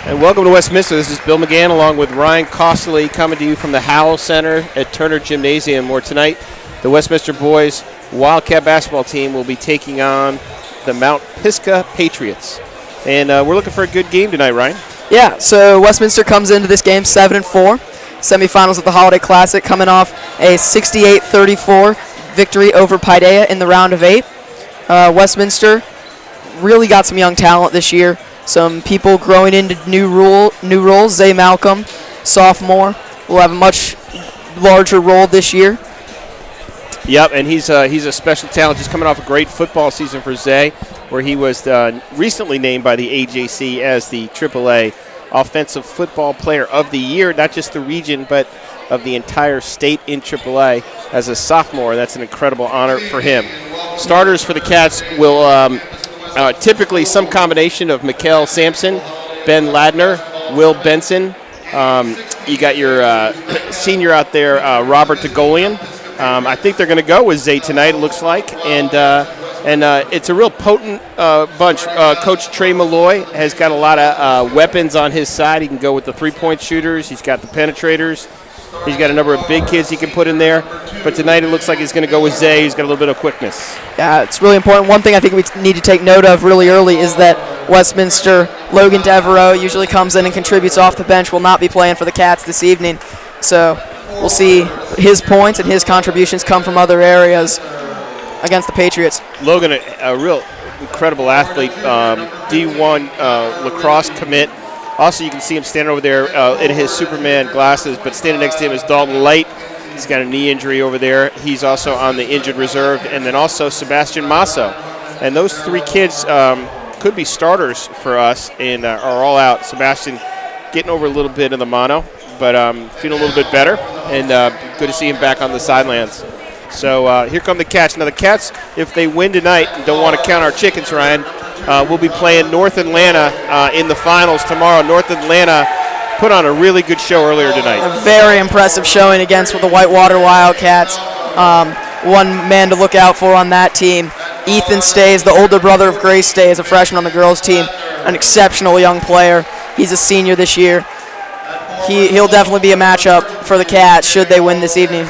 And welcome to Westminster. This is Bill McGann along with Ryan Costley coming to you from the Howell Center at Turner Gymnasium, where tonight the Westminster boys Wildcat basketball team will be taking on the Mount Pisgah Patriots. And we're looking for a good game tonight, Ryan. Yeah, so Westminster comes into this game 7-4. Semifinals of the Holiday Classic, coming off a 68-34 victory over Paideia in the round of 8. Westminster really got some young talent this year. Some people growing into new roles. Zay Malcolm, sophomore, will have a much larger role this year. Yep, and he's a special talent, just coming off a great football season for Zay, where he was recently named by the AJC as the AAA Offensive Football Player of the Year, not just the region, but of the entire state in AAA as a sophomore. That's an incredible honor for him. Starters for the Cats will typically some combination of Mikhail Sampson, Ben Ladner, Will Benson. You got your senior out there, Robert DeGolian. I think they're going to go with Zay tonight, it looks like. And it's a real potent bunch. Coach Trey Malloy has got a lot of weapons on his side. He can go with the three-point shooters. He's got the penetrators. He's got a number of big kids he can put in there. But tonight it looks like he's going to go with Zay. He's got a little bit of quickness. Yeah, it's really important. One thing I think we need to take note of really early is that Westminster, Logan Devereaux, usually comes in and contributes off the bench, will not be playing for the Cats this evening. So we'll see his points and his contributions come from other areas against the Patriots. Logan, a real incredible athlete, D1 lacrosse commit. Also, you can see him standing over there in his Superman glasses, but standing next to him is Dalton Light. He's got a knee injury over there. He's also on the injured reserve. And then also Sebastian Masso. And those three kids could be starters for us and are all out. Sebastian getting over a little bit of the mono, but feeling a little bit better. And good to see him back on the sidelines. So here come the Cats. Now the Cats, if they win tonight, and don't want to count our chickens, Ryan, we'll be playing North Atlanta in the finals tomorrow. North Atlanta put on a really good show earlier tonight. A very impressive showing against the Whitewater Wildcats. One man to look out for on that team. Ethan Stays, the older brother of Grace Stays, a freshman on the girls' team, an exceptional young player. He's a senior this year. He'll definitely be a matchup for the Cats should they win this evening.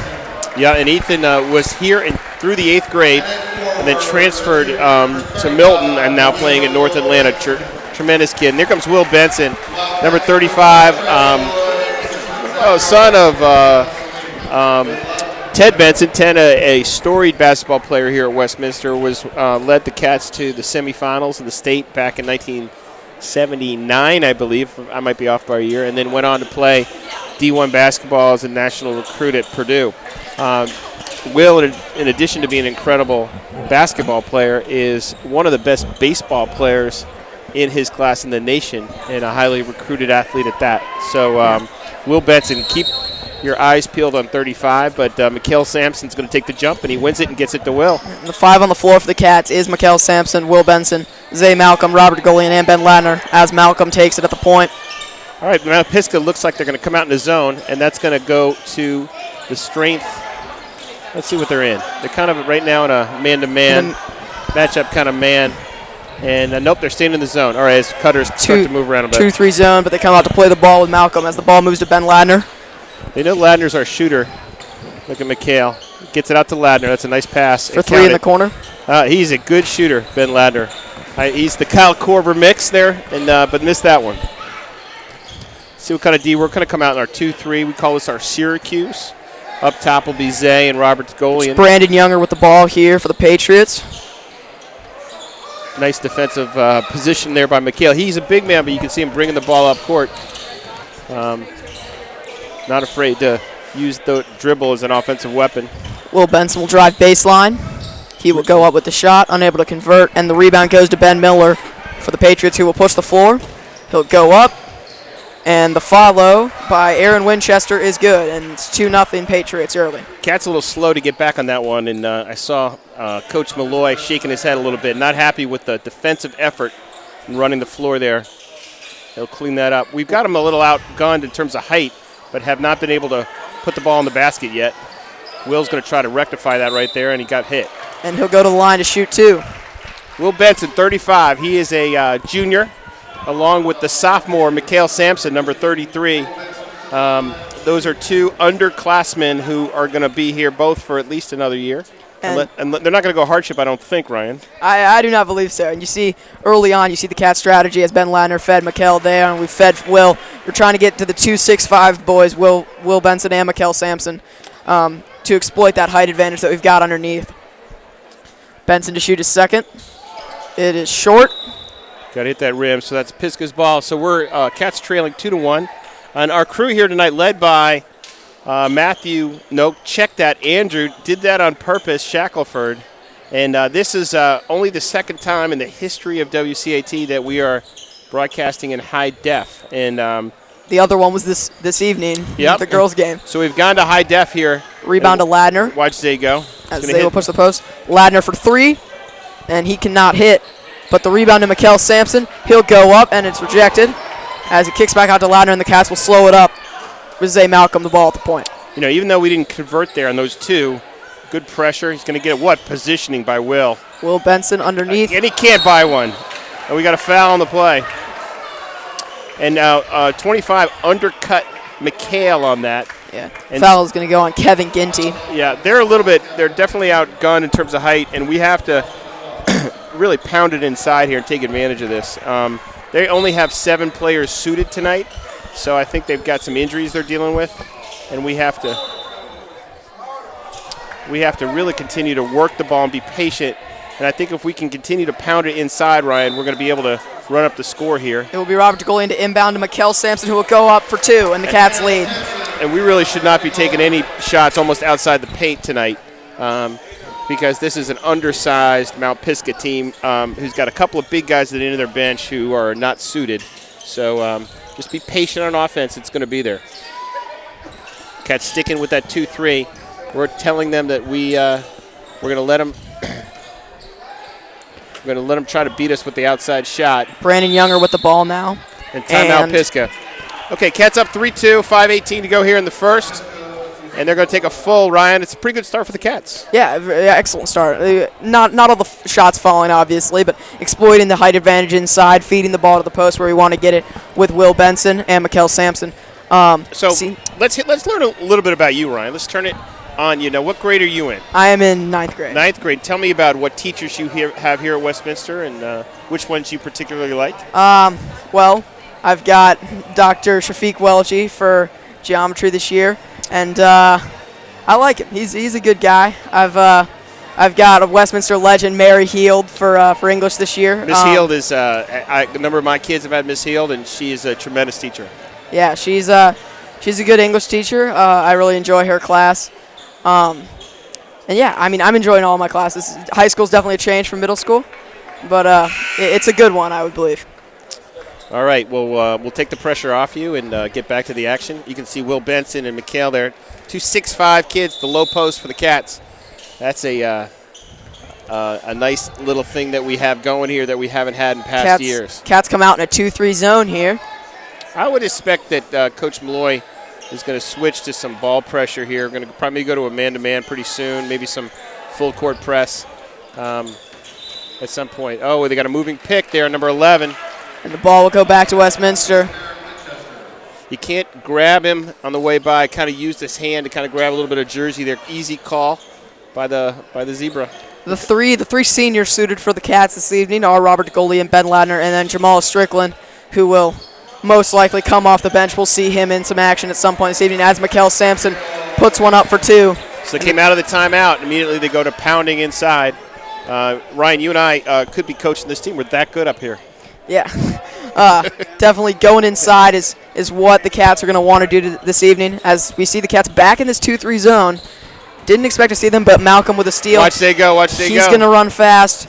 Yeah, and Ethan was here through the 8th grade and then transferred to Milton and now playing in North Atlanta. Tremendous kid. And here comes Will Benson, number 35, son of Ted Benson. Ted, a storied basketball player here at Westminster, led the Cats to the semifinals of the state back in 1979, I believe. I might be off by a year. And then went on to play D1 basketball as a national recruit at Purdue. Will, in addition to being an incredible basketball player, is one of the best baseball players in his class in the nation and a highly recruited athlete at that. So Will Benson, keep your eyes peeled on 35, but Mikhail Sampson's going to take the jump, and he wins it and gets it to Will. The 5 on the floor for the Cats is Mikhail Sampson, Will Benson, Zay Malcolm, Robert Golian, and Ben Ladner as Malcolm takes it at the point. All right, now Pisgah looks like they're going to come out in the zone, and that's going to go to the strength. Let's see what they're in. They're kind of right now in a man-to-man matchup kind of man. And nope, they're staying in the zone. All right, as Cutters start to move around a bit. 2-3 zone, but they come out to play the ball with Malcolm as the ball moves to Ben Ladner. They know Ladner's our shooter. Look at Mikhail. Gets it out to Ladner. That's a nice pass. For 3 in the corner. He's a good shooter, Ben Ladner. He's the Kyle Korver mix there, but missed that one. See what kind of D. We're going to come out in our 2-3. We call this our Syracuse. Up top will be Zay and Robert Golian. Brandon Younger with the ball here for the Patriots. Nice defensive position there by Mikhail. He's a big man, but you can see him bringing the ball up court. Not afraid to use the dribble as an offensive weapon. Will Benson will drive baseline. He will go up with the shot, unable to convert, and the rebound goes to Ben Miller for the Patriots, who will push the floor. He'll go up. And the follow by Aaron Winchester is good, and it's 2-0 Patriots early. Cat's a little slow to get back on that one, and I saw Coach Malloy shaking his head a little bit, not happy with the defensive effort in running the floor there. He'll clean that up. We've got him a little outgunned in terms of height, but have not been able to put the ball in the basket yet. Will's going to try to rectify that right there, and he got hit. And he'll go to the line to shoot 2. Will Benson, 35. He is a junior. along with the sophomore, Mikhail Sampson, number 33. Those are two underclassmen who are going to be here both for at least another year. And they're not going to go hardship, I don't think, Ryan. I do not believe so. And you see early on, you see the Cat strategy as Ben Ladner fed Mikhail there, and we fed Will. We're trying to get to the 2-6-5 boys, Will Benson and Mikhail Sampson, to exploit that height advantage that we've got underneath. Benson to shoot his second. It is short. Got to hit that rim, so that's Pisgah's ball. So we're Cats trailing 2-1. And our crew here tonight led by Matthew, check that. Andrew did that on purpose, Shackelford. And this is only the second time in the history of WCAT that we are broadcasting in high def. And the other one was this evening, the girls' game. So we've gone to high def here. Rebound to Ladner. Watch Zay go. As Zay will push the post. Ladner for three, and he cannot hit. But the rebound to Mikhail Sampson. He'll go up, and it's rejected. As it kicks back out to Ladner, and the Cats will slow it up with Zay Malcolm, the ball at the point. Even though we didn't convert there on those two, good pressure. He's going to get Positioning by Will. Will Benson underneath. And he can't buy one. And we got a foul on the play. And now 25 undercut Mikhail on that. Yeah, and foul is going to go on Kevin Ginty. Yeah, they're definitely outgunned in terms of height, and we have to really pound it inside here and take advantage of this. They only have 7 players suited tonight, so I think they've got some injuries they're dealing with, and we have to really continue to work the ball and be patient. And I think if we can continue to pound it inside, Ryan, we're going to be able to run up the score here. It will be Robert DeGolian to inbound to Mikhail Sampson, who will go up for 2, and the Cats lead. And we really should not be taking any shots almost outside the paint tonight, because this is an undersized Mount Pisgah team who's got a couple of big guys at the end of their bench who are not suited. So just be patient on offense. It's going to be there. Cats sticking with that 2-3. We're telling them that we're going to let them try to beat us with the outside shot. Brandon Younger with the ball now. And timeout Pisgah. Okay, Cats up 3-2, 5:18 to go here in the first. And they're going to take a full, Ryan. It's a pretty good start for the Cats. Yeah, excellent start. Not all the shots falling, obviously, but exploiting the height advantage inside, feeding the ball to the post where we want to get it with Will Benson and Mikhail Sampson. Let's learn a little bit about you, Ryan. Let's turn it on. What grade are you in? I am in 9th grade. 9th grade. Tell me about what teachers you have here at Westminster and which ones you particularly like. Well, I've got Dr. Shafiq Welji for geometry this year. And I like him. He's a good guy. I've got a Westminster legend, Mary Heald, for English this year. Miss Heald is a number of my kids have had Miss Heald, and she is a tremendous teacher. Yeah, she's a good English teacher. I really enjoy her class. And yeah, I'm enjoying all my classes. High school's definitely a change from middle school, but it's a good one, I would believe. All right, well, we'll take the pressure off you and get back to the action. You can see Will Benson and Mikhail there. 2 6'5" kids, the low post for the Cats. That's a nice little thing that we have going here that we haven't had in past years. Cats come out in a 2-3 zone here. I would expect that Coach Malloy is going to switch to some ball pressure here. We're going to probably go to a man-to-man pretty soon, maybe some full-court press at some point. Oh, they got a moving pick there, number 11. And the ball will go back to Westminster. You can't grab him on the way by. Kind of used his hand to kind of grab a little bit of jersey there. Easy call by the zebra. The three seniors suited for the Cats this evening are Robert DeGolian, Ben Ladner, and then Jamal Strickland, who will most likely come off the bench. We'll see him in some action at some point this evening as Mikhail Sampson puts one up for 2. So they came out of the timeout. Immediately they go to pounding inside. Ryan, you and I could be coaching this team. We're that good up here. Yeah, definitely going inside is what the Cats are going to want to do this evening as we see the Cats back in this 2-3 zone. Didn't expect to see them, but Malcolm with a steal. Watch they go, He's going to run fast.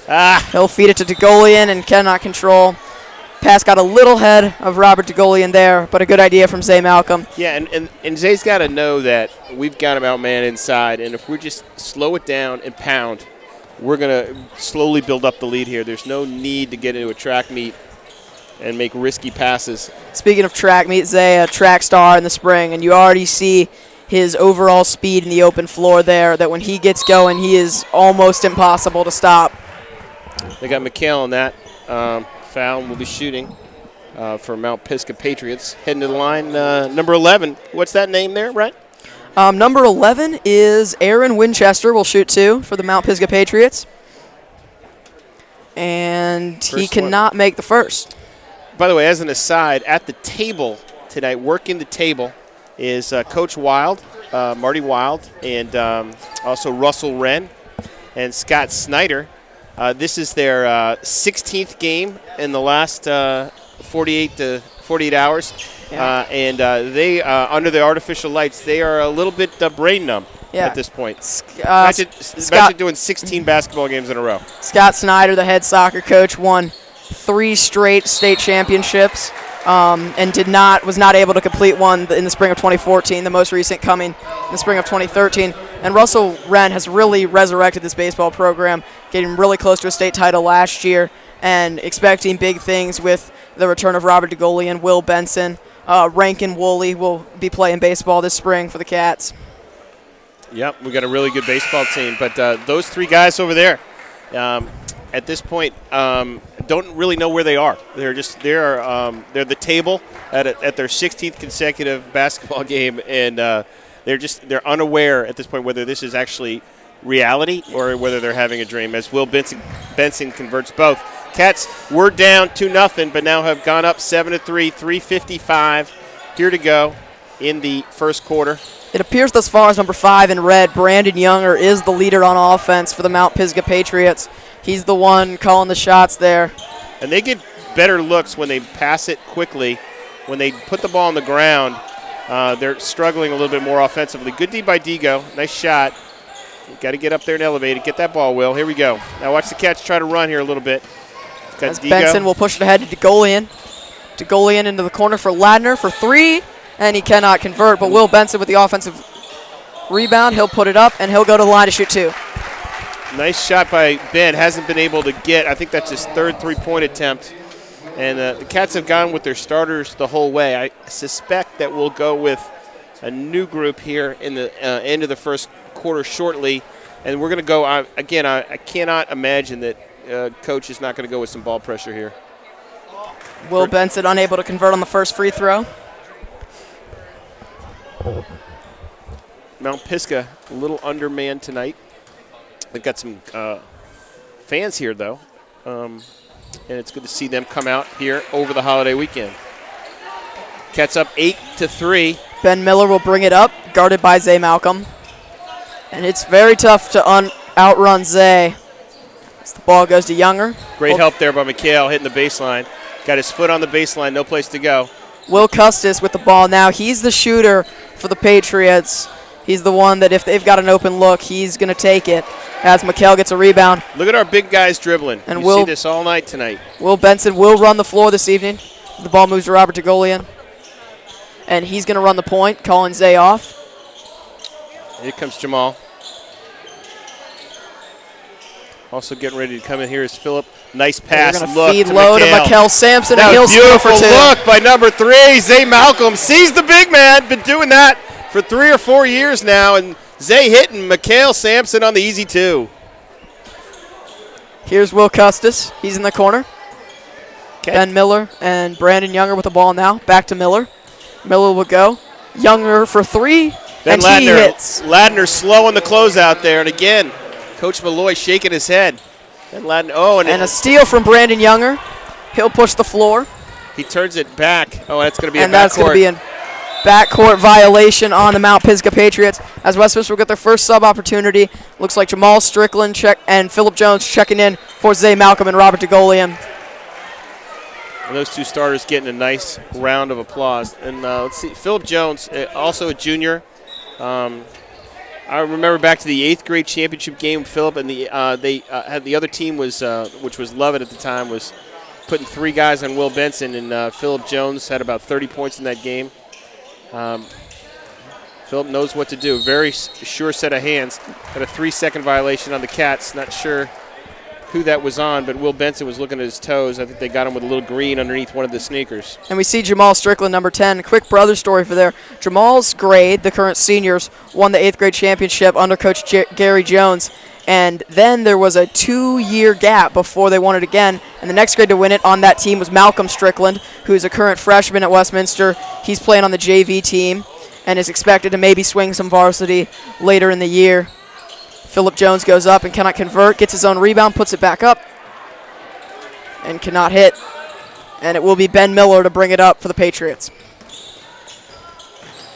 He'll feed it to DeGolian and cannot control. Pass got a little head of Robert DeGolian there, but a good idea from Zay Malcolm. Yeah, and Zay's got to know that we've got him outman inside, and if we just slow it down and pound, we're going to slowly build up the lead here. There's no need to get into a track meet and make risky passes. Speaking of track meet, Zay, a track star in the spring, and you already see his overall speed in the open floor there, that when he gets going, he is almost impossible to stop. They got Mikhail on that foul and will be shooting. for Mount Pisgah Patriots. Heading to the line, number 11. What's that name there, Brett? Number 11 is Aaron Winchester. Will shoot 2 for the Mount Pisgah Patriots. And he cannot make the first. By the way, as an aside, at the table tonight, working the table, is Coach Wild, Marty Wild, and also Russell Wren and Scott Snyder. This is their 16th game in the last 48 hours. Yeah. And they, under the artificial lights, they are a little bit brain numb at this point. Imagine doing 16 basketball games in a row. Scott Snyder, the head soccer coach, won 3 straight state championships and was not able to complete one in the spring of 2014, the most recent coming in the spring of 2013. And Russell Wren has really resurrected this baseball program, getting really close to a state title last year and expecting big things with the return of Robert DeGoli and Will Benson. Rankin Woolley will be playing baseball this spring for the Cats. Yep, we got a really good baseball team. But those 3 guys over there, at this point, don't really know where they are. They're the table at their 16th consecutive basketball game, and they're unaware at this point whether this is actually reality or whether they're having a dream. As Will Benson converts both. Cats were down 2-0, but now have gone up 7-3, 3:55 here to go in the first quarter. It appears thus far as number 5 in red, Brandon Younger, is the leader on offense for the Mount Pisgah Patriots. He's the one calling the shots there. And they get better looks when they pass it quickly. When they put the ball on the ground, they're struggling a little bit more offensively. Good D by Digo. Nice shot. Got to get up there and elevate it. Get that ball, Will. Here we go. Now watch the Cats try to run here a little bit. As Benson will push it ahead to DeGolian. DeGolian into the corner for Ladner for 3, and he cannot convert. But Will Benson with the offensive rebound. He'll put it up, and he'll go to the line to shoot 2. Nice shot by Ben. Hasn't been able to get. I think that's his 3rd 3-point attempt. And the Cats have gone with their starters the whole way. I suspect that we'll go with a new group here in the end of the first quarter shortly. And we're going to go, again, I cannot imagine that Coach is not going to go with some ball pressure here. Will Benson unable to convert on the first free throw. Mount Pisgah a little undermanned tonight. They've got some fans here, though, and it's good to see them come out here over the holiday weekend. Cats up 8-3. Ben Miller will bring it up, guarded by Zay Malcolm. And it's very tough to outrun Zay. As the ball goes to Younger. Great help there by McHale, hitting the baseline. Got his foot on the baseline, no place to go. Will Custis with the ball now. He's the shooter for the Patriots. He's the one that if they've got an open look, he's going to take it as McHale gets a rebound. Look at our big guys dribbling. And we'll see this all night tonight. Will Benson will run the floor this evening. The ball moves to Robert DeGolian. And he's going to run the point, calling Zay off. Here comes Jamal. Also getting ready to come in here is Phillip. Nice pass. They're going to feed low to Mikel Sampson, and he'll score for 2. Beautiful look by number 3. Zay Malcolm sees the big man. Been doing that for 3 or 4 years now, and Zay hitting Mikel Sampson on the easy 2. Here's Will Custis. He's in the corner. Ben Miller and Brandon Younger with the ball now. Back to Miller. Miller will go. Younger for 3, and he hits. Ladner slow in the closeout there, and again, Coach Malloy shaking his head. And Ladner, and a steal from Brandon Younger. He'll push the floor. He turns it back. Oh, that's going to be and that's going to be a backcourt violation on the Mount Pisgah Patriots as Westminster will get their first sub opportunity. Looks like Jamal Strickland and Phillip Jones checking in for Zay Malcolm and Robert DeGolian. And those 2 starters getting a nice round of applause. And let's see, Phillip Jones, also a junior. I remember back to the 8th grade championship game, Phillip, and they had the other team was, which was Lovett at the time, was putting 3 guys on Will Benson, and Phillip Jones had about 30 points in that game. Phillip knows what to do. Very sure set of hands. Got a 3-second violation on the Cats. Not sure who that was on, but Will Benson was looking at his toes. I think they got him with a little green underneath one of the sneakers. And we see Jamal Strickland, number 10. Quick brother story for there. Jamal's grade, the current seniors, won the 8th grade championship under Coach Gary Jones. And then there was a 2-year gap before they won it again. And the next grade to win it on that team was Malcolm Strickland, who's a current freshman at Westminster. He's playing on the JV team and is expected to maybe swing some varsity later in the year. Philip Jones goes up and cannot convert, gets his own rebound, puts it back up, and cannot hit. And it will be Ben Miller to bring it up for the Patriots.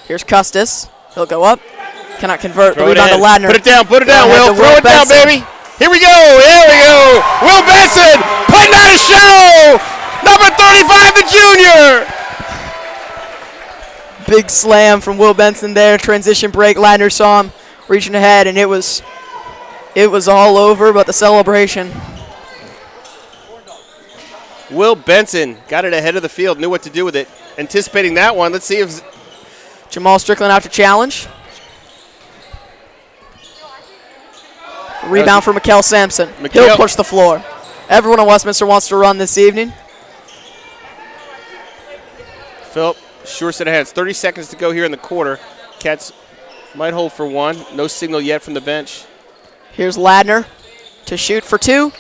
Here's Custis. He'll go up. Cannot convert. The rebound to Ladner. Put it down, Will. Throw it down, baby. Here we go. There we go. Will Benson putting on a show. Number 35, the junior. Big slam from Will Benson there. Transition break. Ladner saw him reaching ahead, and it was all over, but the celebration. Will Benson got it ahead of the field, knew what to do with it. Anticipating that one. Let's see if Jamal Strickland out to challenge. Rebound for Mikkel Sampson. He'll push the floor. Everyone in Westminster wants to run this evening. Philip, sure set of hands. 30 seconds to go here in the quarter. Cats might hold for one. No signal yet from the bench. Here's Ladner to shoot for 2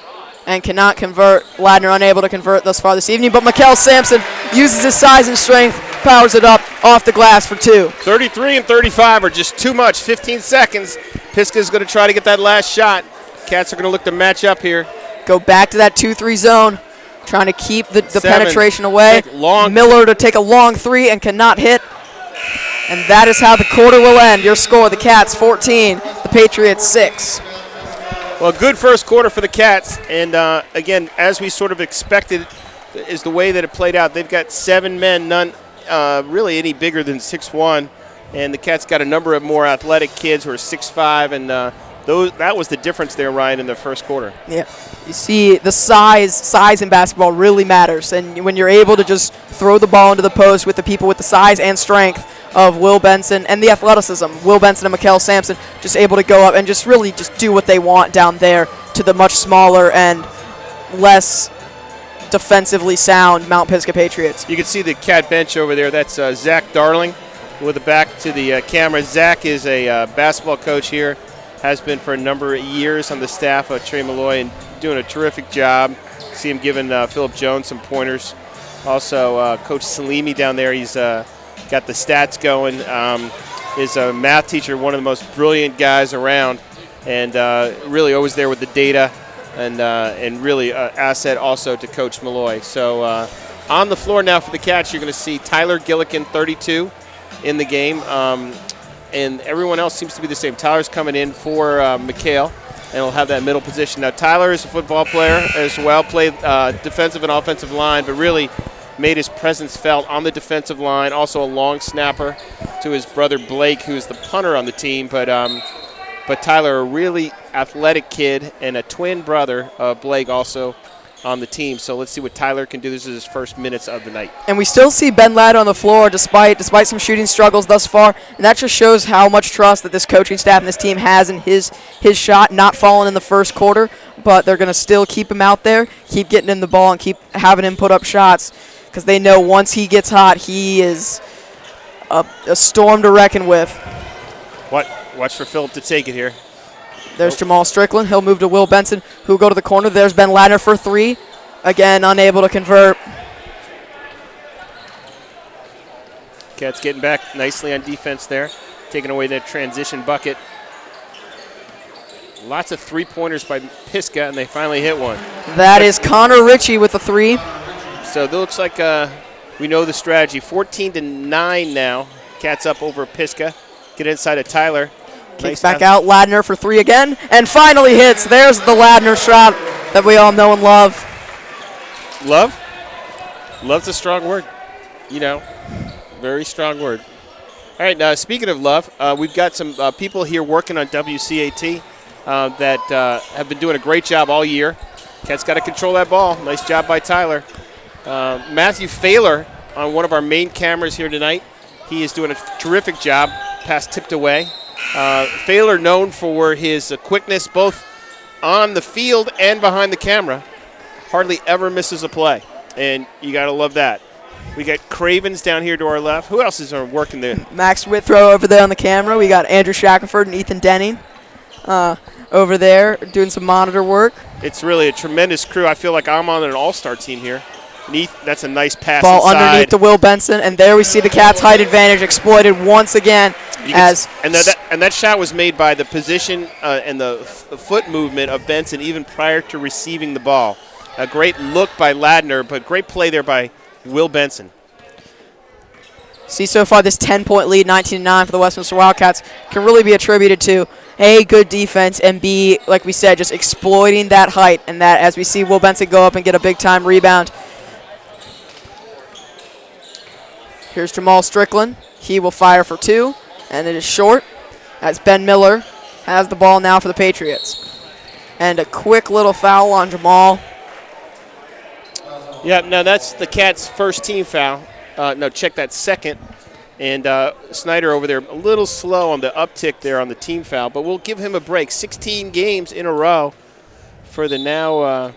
and cannot convert. Ladner unable to convert thus far this evening, but Mikkel Sampson uses his size and strength, powers it up off the glass for 2. 33 and 35 are just too much. 15 seconds. Pisgah's going to try to get that last shot. Cats are going to look to match up here. Go back to that 2-3 zone, trying to keep the penetration away. Miller to take a long 3 and cannot hit. And that is how the quarter will end. Your score, the Cats 14, the Patriots 6. Well, good first quarter for the Cats. And, again, as we sort of expected is the way that it played out. They've got 7 men, none really any bigger than 6'1". And the Cats got a number of more athletic kids who are 6'5", and that was the difference there, Ryan, in the first quarter. Yeah, you see the size in basketball really matters, and when you're able to just throw the ball into the post with the people with the size and strength of Will Benson and the athleticism, Will Benson and Mikkel Sampson just able to go up and just really just do what they want down there to the much smaller and less defensively sound Mount Pisgah Patriots. You can see the Cat bench over there. That's Zach Darling with the back to the camera. Zach is a basketball coach here, has been for a number of years on the staff of Trey Malloy and doing a terrific job. See him giving Philip Jones some pointers. Also, Coach Salimi down there, he's got the stats going. Is a math teacher, one of the most brilliant guys around, and really always there with the data, and really an asset also to Coach Malloy. So on the floor now for the Cats, you're going to see Tyler Gillikin, 32, in the game, and everyone else seems to be the same. Tyler's coming in for Mikhail, and he'll have that middle position. Now, Tyler is a football player as well, played defensive and offensive line, but really made his presence felt on the defensive line. Also a long snapper to his brother Blake, who's the punter on the team. But Tyler, a really athletic kid, and a twin brother of Blake also on the team. So let's see what Tyler can do. This is his first minutes of the night. And we still see Ben Ladd on the floor despite some shooting struggles thus far. And that just shows how much trust that this coaching staff and this team has in his shot, not falling in the first quarter. But they're going to still keep him out there, keep getting him the ball, and keep having him put up shots, because they know once he gets hot, he is a storm to reckon with. Watch for Philip to take it here. There's Jamal Strickland. He'll move to Will Benson, who'll go to the corner. There's Ben Ladner for 3. Again, unable to convert. Cats getting back nicely on defense there, taking away that transition bucket. Lots of three-pointers by Pisgah, and they finally hit one. That is Connor Ritchie with the 3. So it looks like we know the strategy. 14-9 now. Cats up over Pisgah. Get inside of Tyler. Kicks back out. Ladner for 3 again, and finally hits. There's the Ladner shot that we all know and love. Love? Love's a strong word. Very strong word. All right, now speaking of love, we've got some people here working on WCAT that have been doing a great job all year. Cats got to control that ball. Nice job by Tyler. Matthew Failer on one of our main cameras here tonight. He is doing a terrific job. Pass tipped away. Failer known for his quickness both on the field and behind the camera. Hardly ever misses a play, and you got to love that. We got Cravens down here to our left. Who else is working there? Max Withrow over there on the camera. We got Andrew Shackelford and Ethan Denning. over there doing some monitor work. It's really a tremendous crew. I feel like I'm on an all-star team here. That's a nice pass Ball inside. underneath to Will Benson, and there we see the Cats' height advantage exploited once again. And that shot was made by the position and the foot movement of Benson even prior to receiving the ball. A great look by Ladner, but great play there by Will Benson. See, so far this 10-point lead, 19-9 for the Westminster Wildcats, can really be attributed to A, good defense, and B, like we said, just exploiting that height, and that as we see Will Benson go up and get a big-time rebound. Here's Jamal Strickland. He will fire for 2, and it is short. As Ben Miller has the ball now for the Patriots. And a quick little foul on Jamal. Yeah, no, that's the Cats' first team foul. No, check that second. And Snyder over there a little slow on the uptick there on the team foul, but we'll give him a break. 16 games in a row for the now,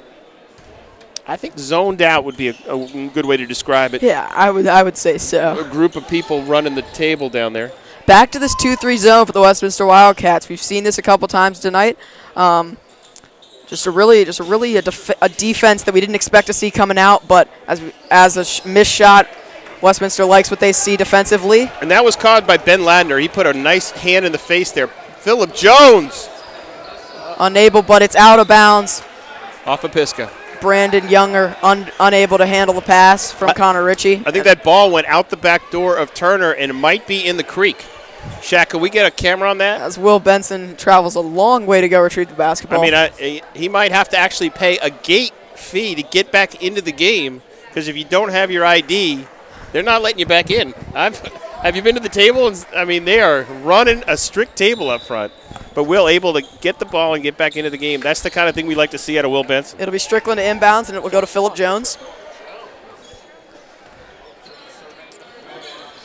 I think zoned out would be a good way to describe it. Yeah, I would say so. A group of people running the table down there. Back to this 2-3 zone for the Westminster Wildcats. We've seen this a couple times tonight. Just a defense that we didn't expect to see coming out, but as a missed shot, Westminster likes what they see defensively. And that was caused by Ben Ladner. He put a nice hand in the face there. Phillip Jones. Unable, but it's out of bounds. Off of Pisgah. Brandon Younger unable to handle the pass from Connor Ritchie. I think that ball went out the back door of Turner, and it might be in the creek. Shaq, can we get a camera on that? As Will Benson travels a long way to go retrieve the basketball. I mean, he might have to actually pay a gate fee to get back into the game, because if you don't have your ID, they're not letting you back in. Have you been to the table? They are running a strict table up front. But Will able to get the ball and get back into the game. That's the kind of thing we like to see out of Will Benson. It'll be Strickland to inbounds, and it will go to Phillip Jones.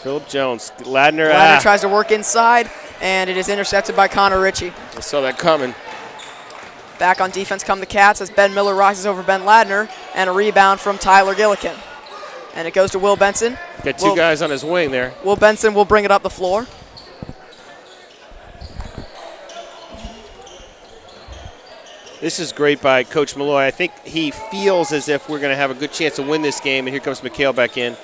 Phillip Jones. Ladner tries to work inside, and it is intercepted by Connor Ritchie. I saw that coming. Back on defense come the Cats as Ben Miller rises over Ben Ladner, and a rebound from Tyler Gillikin. And it goes to Will Benson. Got two guys on his wing there. Will Benson will bring it up the floor. This is great by Coach Malloy. I think he feels as if we're going to have a good chance to win this game, and here comes McHale back in.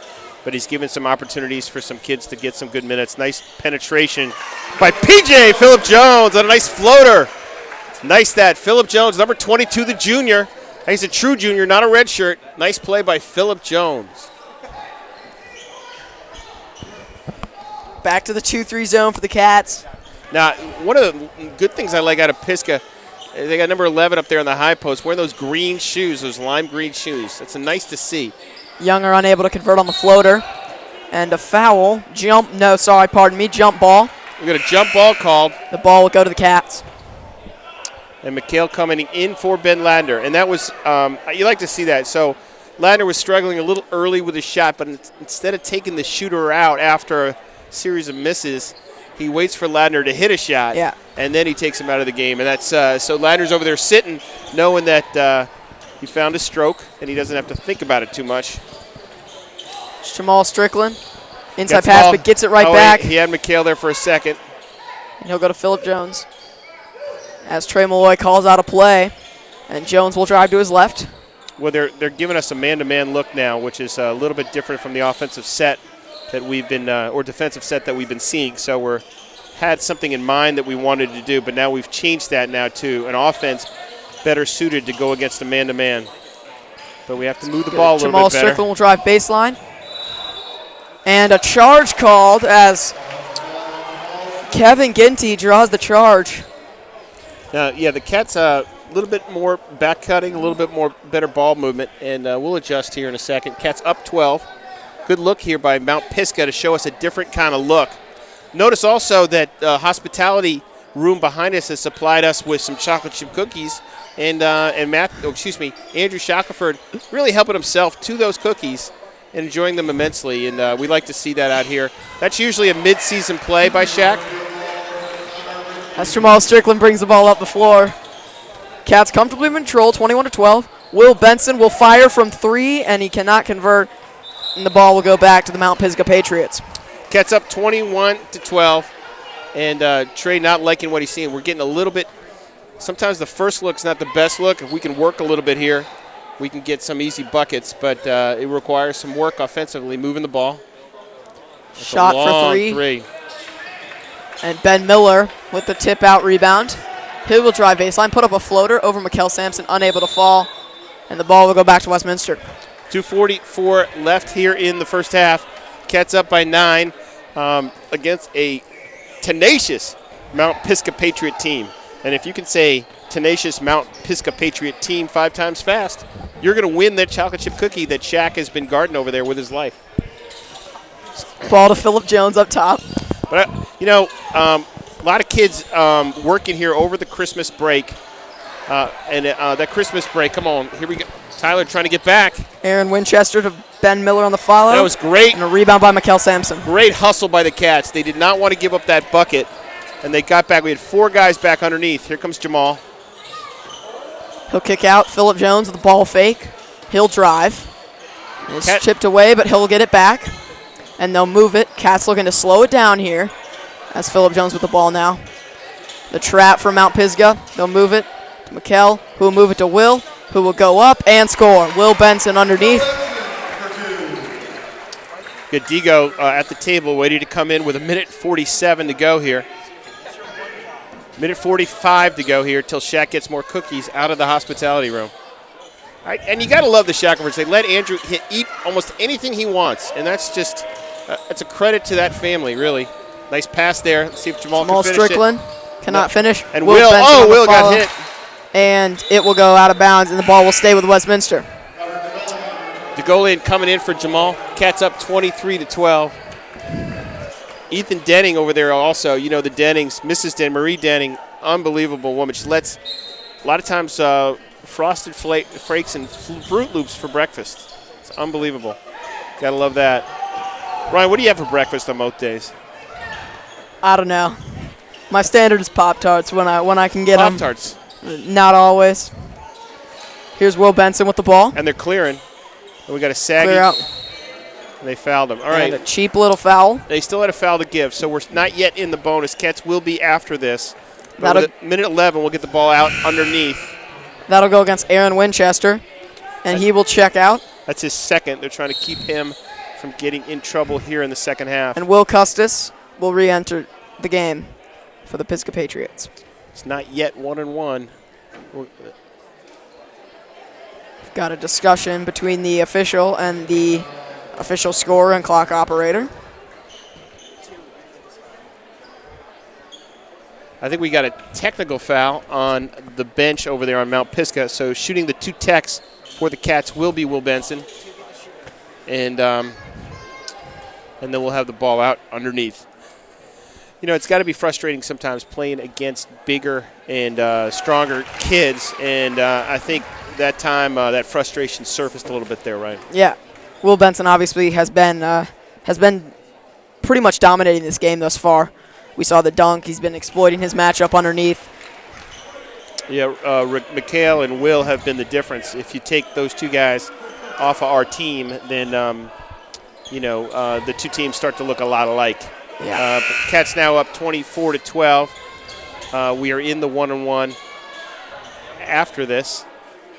But he's given some opportunities for some kids to get some good minutes. Nice penetration by P.J. Phillip Jones on a nice floater. Nice that. Phillip Jones, number 22, the junior. He's a true junior, not a red shirt. Nice play by Phillip Jones. Back to the 2-3 zone for the Cats. Now, one of the good things I like out of Pisgah, they got number 11 up there on the high post, wearing those green shoes, those lime green shoes. That's nice to see. Younger unable to convert on the floater. And a foul. Jump ball. We got a jump ball called. The ball will go to the Cats. And McHale coming in for Ben Ladner. And that was, you like to see that. So Ladner was struggling a little early with his shot, but instead of taking the shooter out after a series of misses, he waits for Ladner to hit a shot. Yeah. And then he takes him out of the game. And that's so Ladner's over there sitting, knowing that he found a stroke and he doesn't have to think about it too much. Jamal Strickland. Inside pass, but gets it right back. He had McHale there for a second. And he'll go to Phillip Jones. As Trey Malloy calls out a play, and Jones will drive to his left. Well, they're giving us a man-to-man look now, which is a little bit different from the offensive set that we've been, or defensive set that we've been seeing. So we're had something in mind that we wanted to do, but now we've changed that now to an offense better suited to go against a man-to-man. But we have to move the ball a little bit better. Jamal Strickland will drive baseline. And a charge called as Kevin Ginty draws the charge. Now, yeah, the Cats a little bit more back cutting, a little bit more better ball movement, and we'll adjust here in a second. Cats up 12. Good look here by Mount Pisgah to show us a different kind of look. Notice also that hospitality room behind us has supplied us with some chocolate chip cookies, and Andrew Shackelford really helping himself to those cookies and enjoying them immensely, and we like to see that out here. That's usually a mid-season play by Shaq. As Jamal Strickland brings the ball up the floor. Cats comfortably in control, 21-12. Will Benson will fire from 3, and he cannot convert, and the ball will go back to the Mount Pisgah Patriots. Cats up 21-12, and Trey not liking what he's seeing. We're getting a little bit sometimes the first look's not the best look. If we can work a little bit here, we can get some easy buckets, but it requires some work offensively, moving the ball. That's Shot for three. And Ben Miller with the tip-out rebound. He will drive baseline, put up a floater over Mikkel Sampson, unable to fall, and the ball will go back to Westminster. 2:44 left here in the first half. Cats up by 9 against a tenacious Mount Pisgah Patriot team. And if you can say tenacious Mount Pisgah Patriot team 5 times fast, you're going to win that chocolate chip cookie that Shaq has been guarding over there with his life. Ball to Phillip Jones up top. But, a lot of kids working here over the Christmas break. That Christmas break, come on, here we go. Tyler trying to get back. Aaron Winchester to Ben Miller on the follow. That was great. And a rebound by Mikkel Sampson. Great hustle by the Cats. They did not want to give up that bucket, and they got back. We had 4 guys back underneath. Here comes Jamal. He'll kick out. Phillip Jones with the ball fake. He'll drive. It's chipped away, but he'll get it back. And they'll move it. Cats looking to slow it down here. That's Phillip Jones with the ball now. The trap for Mount Pisgah. They'll move it to Mikkel, who will move it to Will, who will go up and score. Will Benson underneath. Good Digo at the table, waiting to come in with 1:47 to go here. 1:45 to go here till Shaq gets more cookies out of the hospitality room. And you got to love the Shackelfords. They let Andrew eat almost anything he wants, and that's just it's a credit to that family, really. Nice pass there. Let's see if Jamal can finish Strickland cannot finish. And Will got hit. And it will go out of bounds, and the ball will stay with Westminster. DeGolian coming in for Jamal. Cats up 23-12. Ethan Denning over there also. You know the Dennings, Mrs. Den, Marie Denning, unbelievable woman. She lets a lot of times frosted flakes and Fruit Loops for breakfast. It's unbelievable. Gotta love that. Ryan, what do you have for breakfast on most days? I don't know. My standard is Pop-Tarts when I can get them. Pop-Tarts. Not always. Here's Will Benson with the ball. And they're clearing. And we got a saggy. Clear out. And they fouled him. All right. And a cheap little foul. They still had a foul to give, so we're not yet in the bonus. Cats will be after this. Minute 11, we'll get the ball out underneath. That'll go against Aaron Winchester, and he will check out. That's his second. They're trying to keep him from getting in trouble here in the second half. And Will Custis will re-enter the game for the Pisgah Patriots. It's not yet 1-1. We've got a discussion between the official and the official scorer and clock operator. I think we got a technical foul on the bench over there on Mount Pisgah. So shooting the 2 techs for the Cats will be Will Benson. And then we'll have the ball out underneath. You know, it's got to be frustrating sometimes playing against bigger and stronger kids. And I think that time that frustration surfaced a little bit there, right? Yeah. Will Benson obviously has been pretty much dominating this game thus far. We saw the dunk. He's been exploiting his matchup underneath. Yeah, Mikhail and Will have been the difference. If you take those 2 guys off of our team, then, the 2 teams start to look a lot alike. Yeah. Cats now up 24-12. We are in the 1-on-1. After this,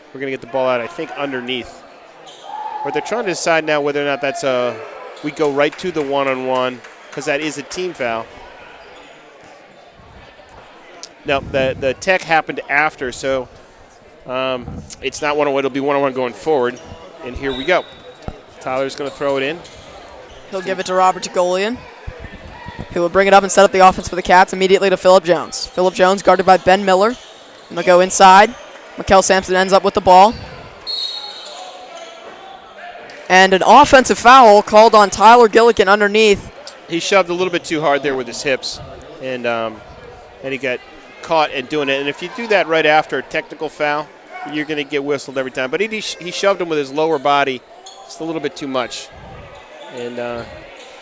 we're going to get the ball out, I think, underneath. But they're trying to decide now whether or not that's we go right to the 1-on-1 because that is a team foul. No, the tech happened after, so it's not 1-on-1. It'll be 1-on-1 going forward. And here we go. Tyler's going to throw it in. He'll give it to Robert DeGolian, who will bring it up and set up the offense for the Cats immediately to Phillip Jones. Phillip Jones guarded by Ben Miller. And they'll go inside. Mikkel Sampson ends up with the ball. And an offensive foul called on Tyler Gillikin underneath. He shoved a little bit too hard there with his hips, and he got caught and doing it. And if you do that right after a technical foul, you're going to get whistled every time. But he shoved him with his lower body just a little bit too much. And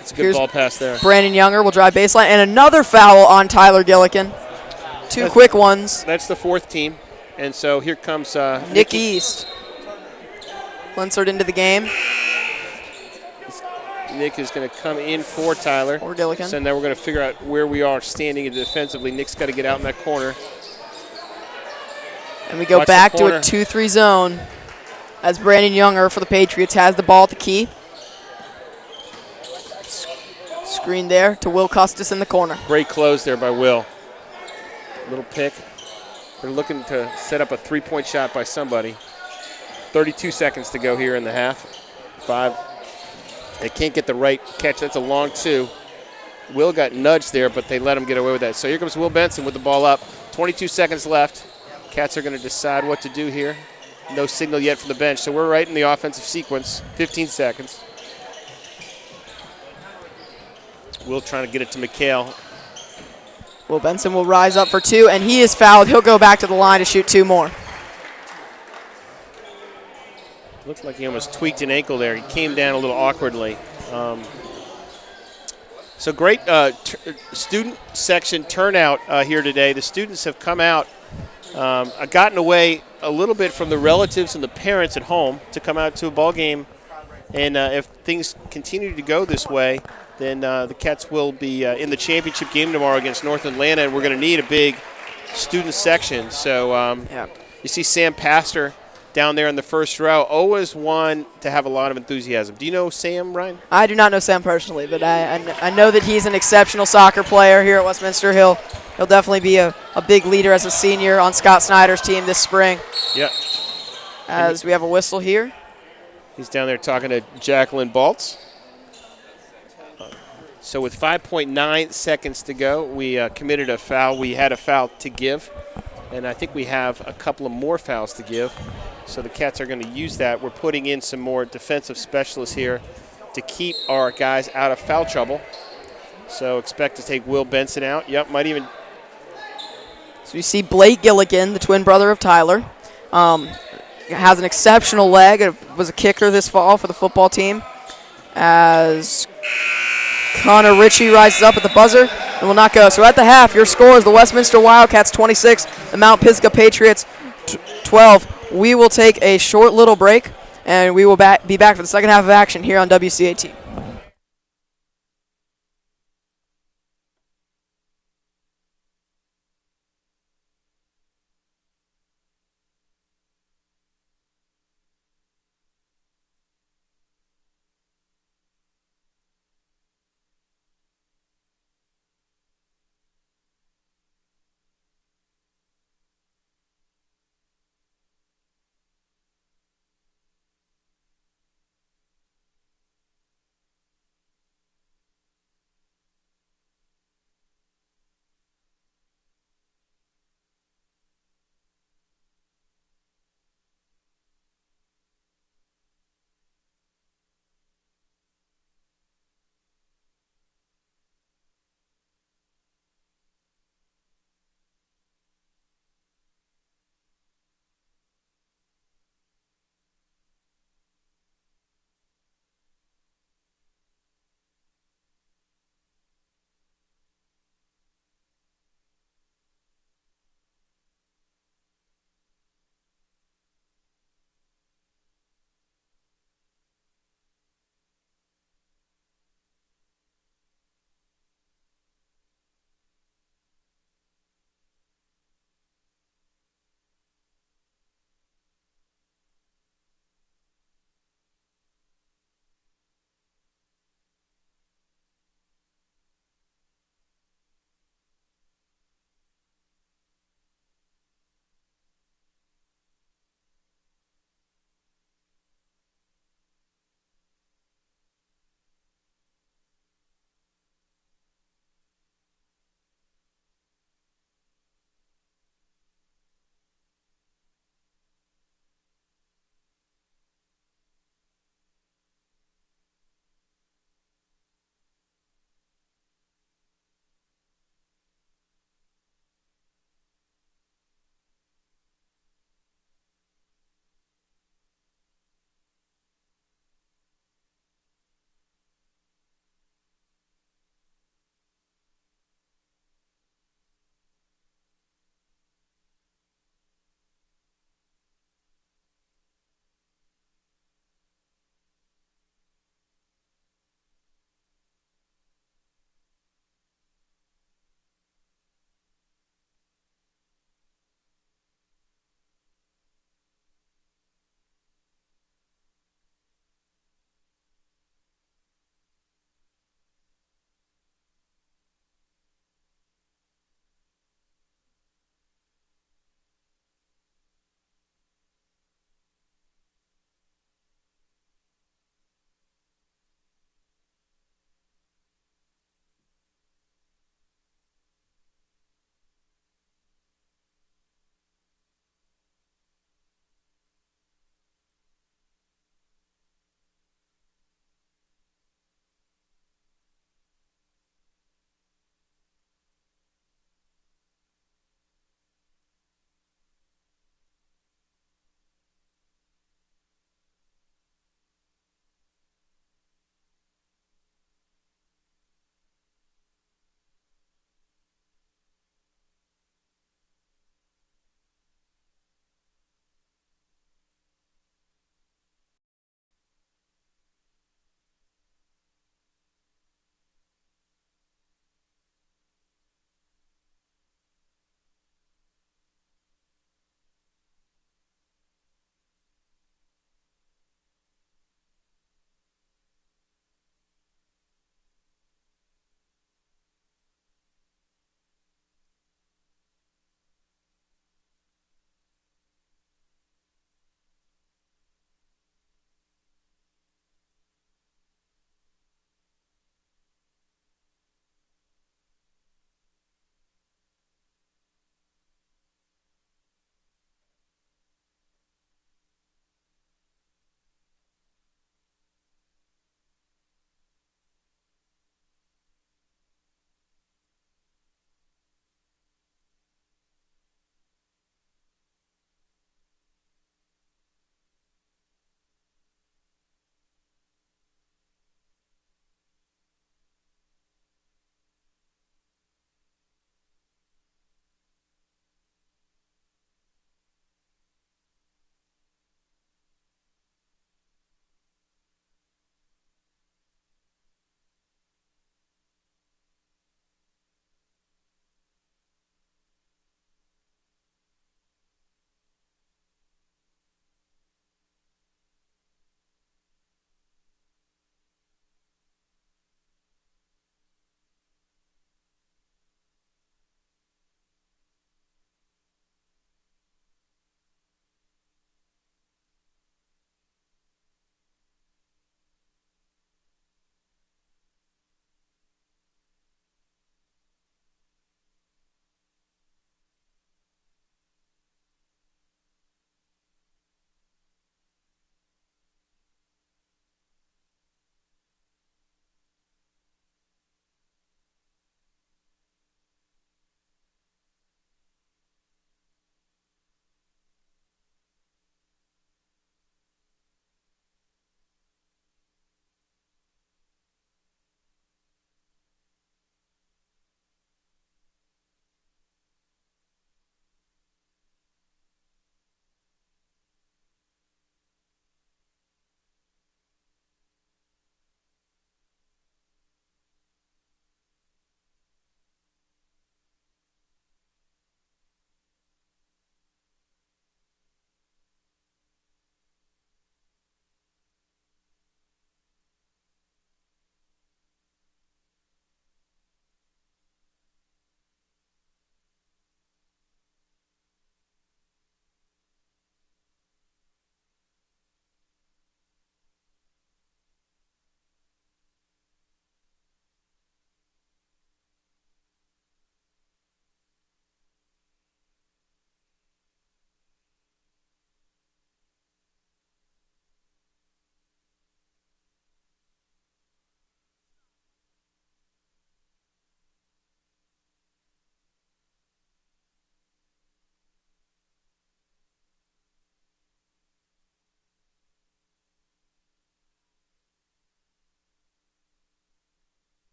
it's a good ball pass there. Brandon Younger will drive baseline. And another foul on Tyler Gillikin. Two quick ones. That's the 4th team. And so here comes Nick East. Linsert into the game. Nick is going to come in for Tyler. Or Gillikin. So now we're going to figure out where we are standing defensively. Nick's got to get out in that corner. And we go Watch the back to a corner. 2-3 zone as Brandon Younger for the Patriots has the ball at the key. Screen there to Will Custis in the corner. Great close there by Will. Little pick. They're looking to set up a three-point shot by somebody. 32 seconds to go here in the half. 5. They can't get the right catch. That's a long 2. Will got nudged there, but they let him get away with that. So here comes Will Benson with the ball up. 22 seconds left. Cats are going to decide what to do here. No signal yet from the bench, so we're right in the offensive sequence. 15 seconds. Will trying to get it to McHale. Will Benson will rise up for 2, and he is fouled. He'll go back to the line to shoot 2 more. Looked like he almost tweaked an ankle there. He came down a little awkwardly. So great student section turnout here today. The students have come out, gotten away a little bit from the relatives and the parents at home to come out to a ball game. And if things continue to go this way, then the Cats will be in the championship game tomorrow against North Atlanta, and we're going to need a big student section. So you see Sam Pastor down there in the first row, always one to have a lot of enthusiasm. Do you know Sam, Ryan? I do not know Sam personally, but I know that he's an exceptional soccer player here at Westminster. He'll definitely be a big leader as a senior on Scott Snyder's team this spring. Yep. As we have a whistle here. He's down there talking to Jacqueline Baltz. So with 5.9 seconds to go, we committed a foul. We had a foul to give, and I think we have a couple of more fouls to give. So the Cats are going to use that. We're putting in some more defensive specialists here to keep our guys out of foul trouble. So expect to take Will Benson out. Yep, might even. So you see Blake Gilligan, the twin brother of Tyler, has an exceptional leg. It was a kicker this fall for the football team. As Connor Ritchie rises up at the buzzer and will not go. So at the half, your score is the Westminster Wildcats 26, the Mount Pisgah Patriots 12. We will take a short little break, and we will be back for the second half of action here on WCAT.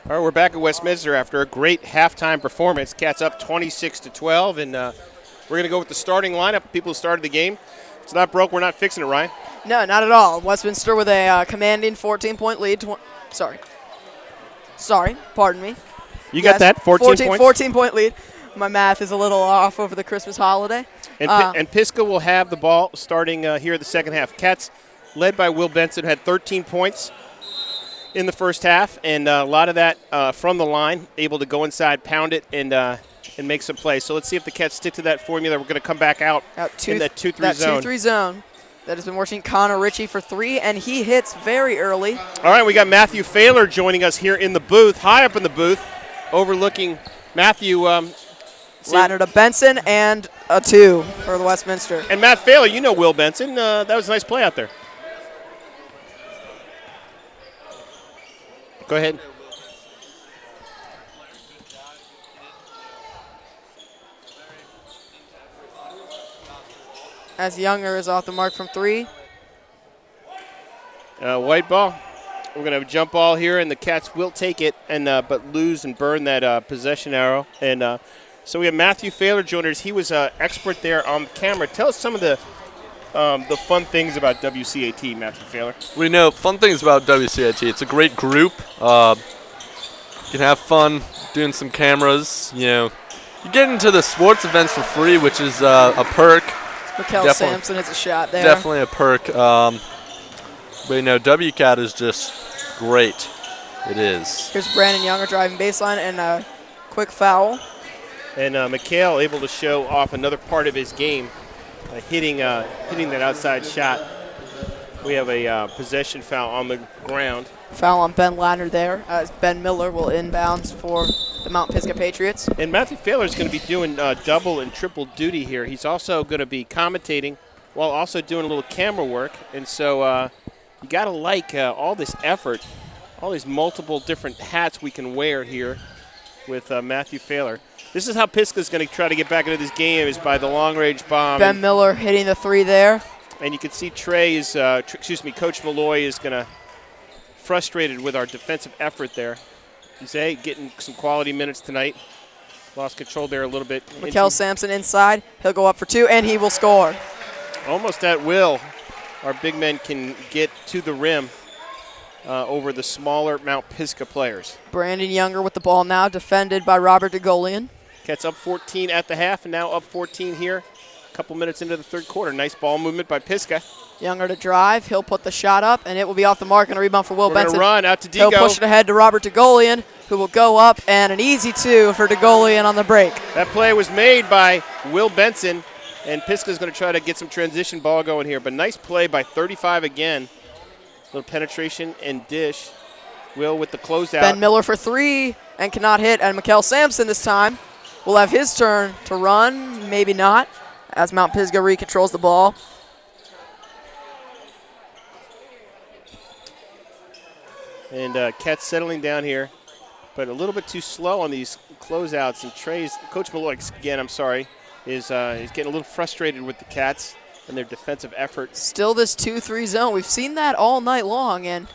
All right, we're back at Westminster after a great halftime performance. Cats up 26-12, and we're going to go with the starting lineup. People who started the game. If it's not broke, we're not fixing it, Ryan. No, not at all. Westminster with a commanding 14-point lead. Sorry, pardon me. You got that, 14 points? 14-point lead. My math is a little off over the Christmas holiday. And Pisgah will have the ball starting here in the second half. Cats, led by Will Benson, had 13 points in the first half, and a lot of that from the line, able to go inside, pound it, and make some plays. So let's see if the Cats stick to that formula. We're going to come back out in that 2-3 zone. 2-3 zone that has been working. Connor Ritchie for 3, and he hits very early. All right, we got Matthew Failer joining us here in the booth, high up in the booth, overlooking Matthew. Ladner to Benson, and a 2 for the Westminster. And Matt Failer, you know Will Benson. That was a nice play out there. Go ahead. As Younger is off the mark from 3. White ball. We're going to have a jump ball here, and the Cats will take it, and but lose and burn that possession arrow. And so we have Matthew Failer joining us. He was an expert there on the camera. Tell us some of the fun things about WCAT, Matthew Failer. We know fun things about WCAT. It's a great group. You can have fun doing some cameras. You know, you get into the sports events for free, which is a perk. Mikel Sampson hits a shot there. Definitely a perk. But you know, WCAT is just great. It is. Here's Brandon Younger driving baseline and a quick foul. And McHale able to show off another part of his game, hitting that outside shot. We have a possession foul on the ground. Foul on Ben Ladner there, as Ben Miller will inbounds for the Mount Pisgah Patriots. And Matthew Failer is going to be doing double and triple duty here. He's also going to be commentating while also doing a little camera work. And so you got to like all this effort, all these multiple different hats we can wear here with Matthew Failer. This is how Pisgah is going to try to get back into this game, is by the long-range bomb. Ben Miller hitting the 3 there. And you can see Coach Malloy is going to frustrated with our defensive effort there. Zay getting some quality minutes tonight. Lost control there a little bit. Mikel Sampson inside. He'll go up for 2, and he will score. Almost at will. Our big men can get to the rim over the smaller Mount Pisgah players. Brandon Younger with the ball now, defended by Robert DeGolian. Cats up 14 at the half, and now up 14 here. A couple minutes into the third quarter. Nice ball movement by Pisgah. Younger to drive. He'll put the shot up, and it will be off the mark, and a rebound for Will Benson. We're going to run out to Digo. He'll push it ahead to Robert DeGolian, who will go up, and an easy 2 for DeGolian on the break. That play was made by Will Benson, and Pisgah's going to try to get some transition ball going here. But nice play by 35 again. Little penetration and dish. Will with the closeout. Ben Miller for 3 and cannot hit, and Mikel Sampson this time will have his turn to run, maybe not, as Mount Pisgah recontrols the ball. And Cats settling down here, but a little bit too slow on these closeouts. And Coach Malloy, again, is getting a little frustrated with the Cats and their defensive effort. Still this 2-3 zone. We've seen that all night long, and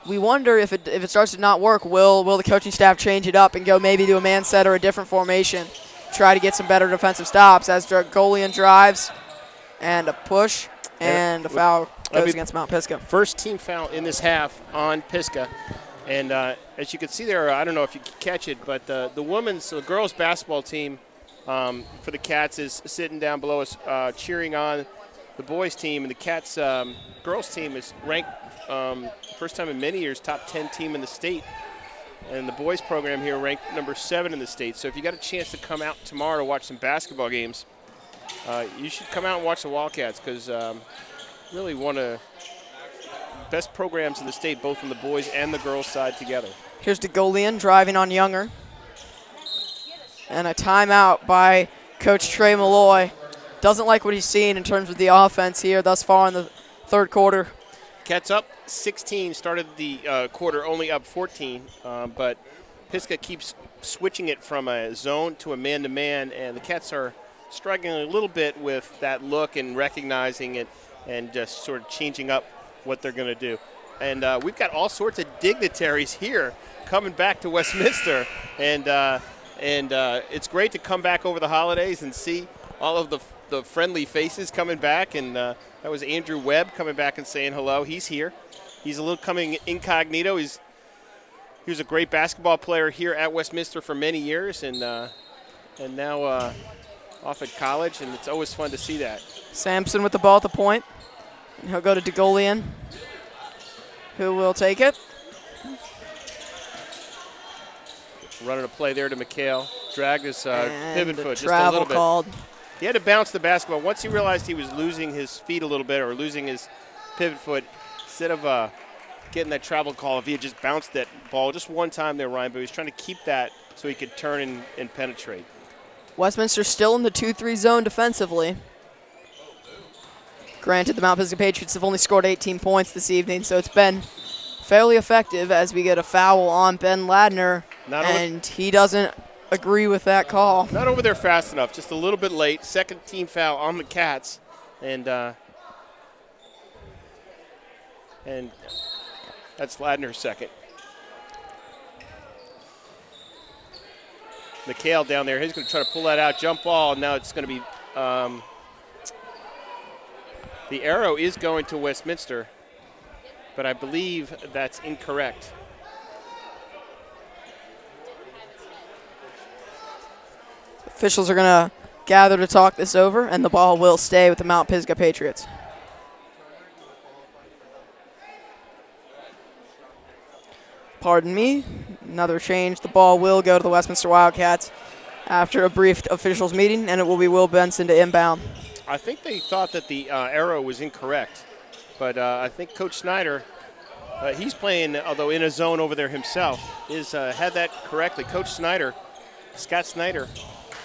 we wonder if it starts to not work, will the coaching staff change it up and go maybe to a man set or a different formation, try to get some better defensive stops as Golian drives, and a push, and a foul goes against Mount Pisgah. First team foul in this half on Pisgah. And as you can see there, I don't know if you can catch it, but the girls basketball team for the Cats is sitting down below us cheering on the boys team. And the Cats girls team is ranked, first time in many years, top 10 team in the state. And the boys program here ranked number 7 in the state. So if you got a chance to come out tomorrow to watch some basketball games, you should come out and watch the Wildcats, because really one of the best programs in the state, both on the boys and the girls side together. Here's DeGolian driving on Younger. And a timeout by Coach Trey Malloy. Doesn't like what he's seen in terms of the offense here thus far in the third quarter. Cats up 16, started the quarter only up 14, but Pisgah keeps switching it from a zone to a man-to-man, and the Cats are struggling a little bit with that look and recognizing it and just sort of changing up what they're going to do. and we've got all sorts of dignitaries here coming back to Westminster, and it's great to come back over the holidays and see all of the friendly faces coming back. And that was Andrew Webb coming back and saying hello. He's here. He's a little coming incognito. He was a great basketball player here at Westminster for many years, and now off at college, and it's always fun to see that. Sampson with the ball at the point. And he'll go to DeGolian, who will take it. Running a play there to McHale. Dragged his pivot foot just a travel little bit. Called. He had to bounce the basketball. Once he realized he was losing his feet a little bit or losing his pivot foot, instead of getting that travel call, if he had just bounced that ball just one time there, Ryan, but he was trying to keep that so he could turn and penetrate. Westminster still in the 2-3 zone defensively. Granted, the Mount Pisgah Patriots have only scored 18 points this evening, so it's been fairly effective as we get a foul on Ben Ladner, and he doesn't agree with that call. Not over there fast enough, just a little bit late. Second team foul on the Cats, and that's Ladner's second. McHale down there, he's going to try to pull that out, jump ball, and now it's going to be the arrow is going to Westminster, but I believe that's incorrect. Officials are going to gather to talk this over, and the ball will stay with the Mount Pisgah Patriots. Pardon me, another change. The ball will go to the Westminster Wildcats after a brief officials meeting, and it will be Will Benson to inbound. I think they thought that the arrow was incorrect, but I think Coach Snyder, he's playing, although in a zone over there himself, had that correctly. Coach Snyder, Scott Snyder,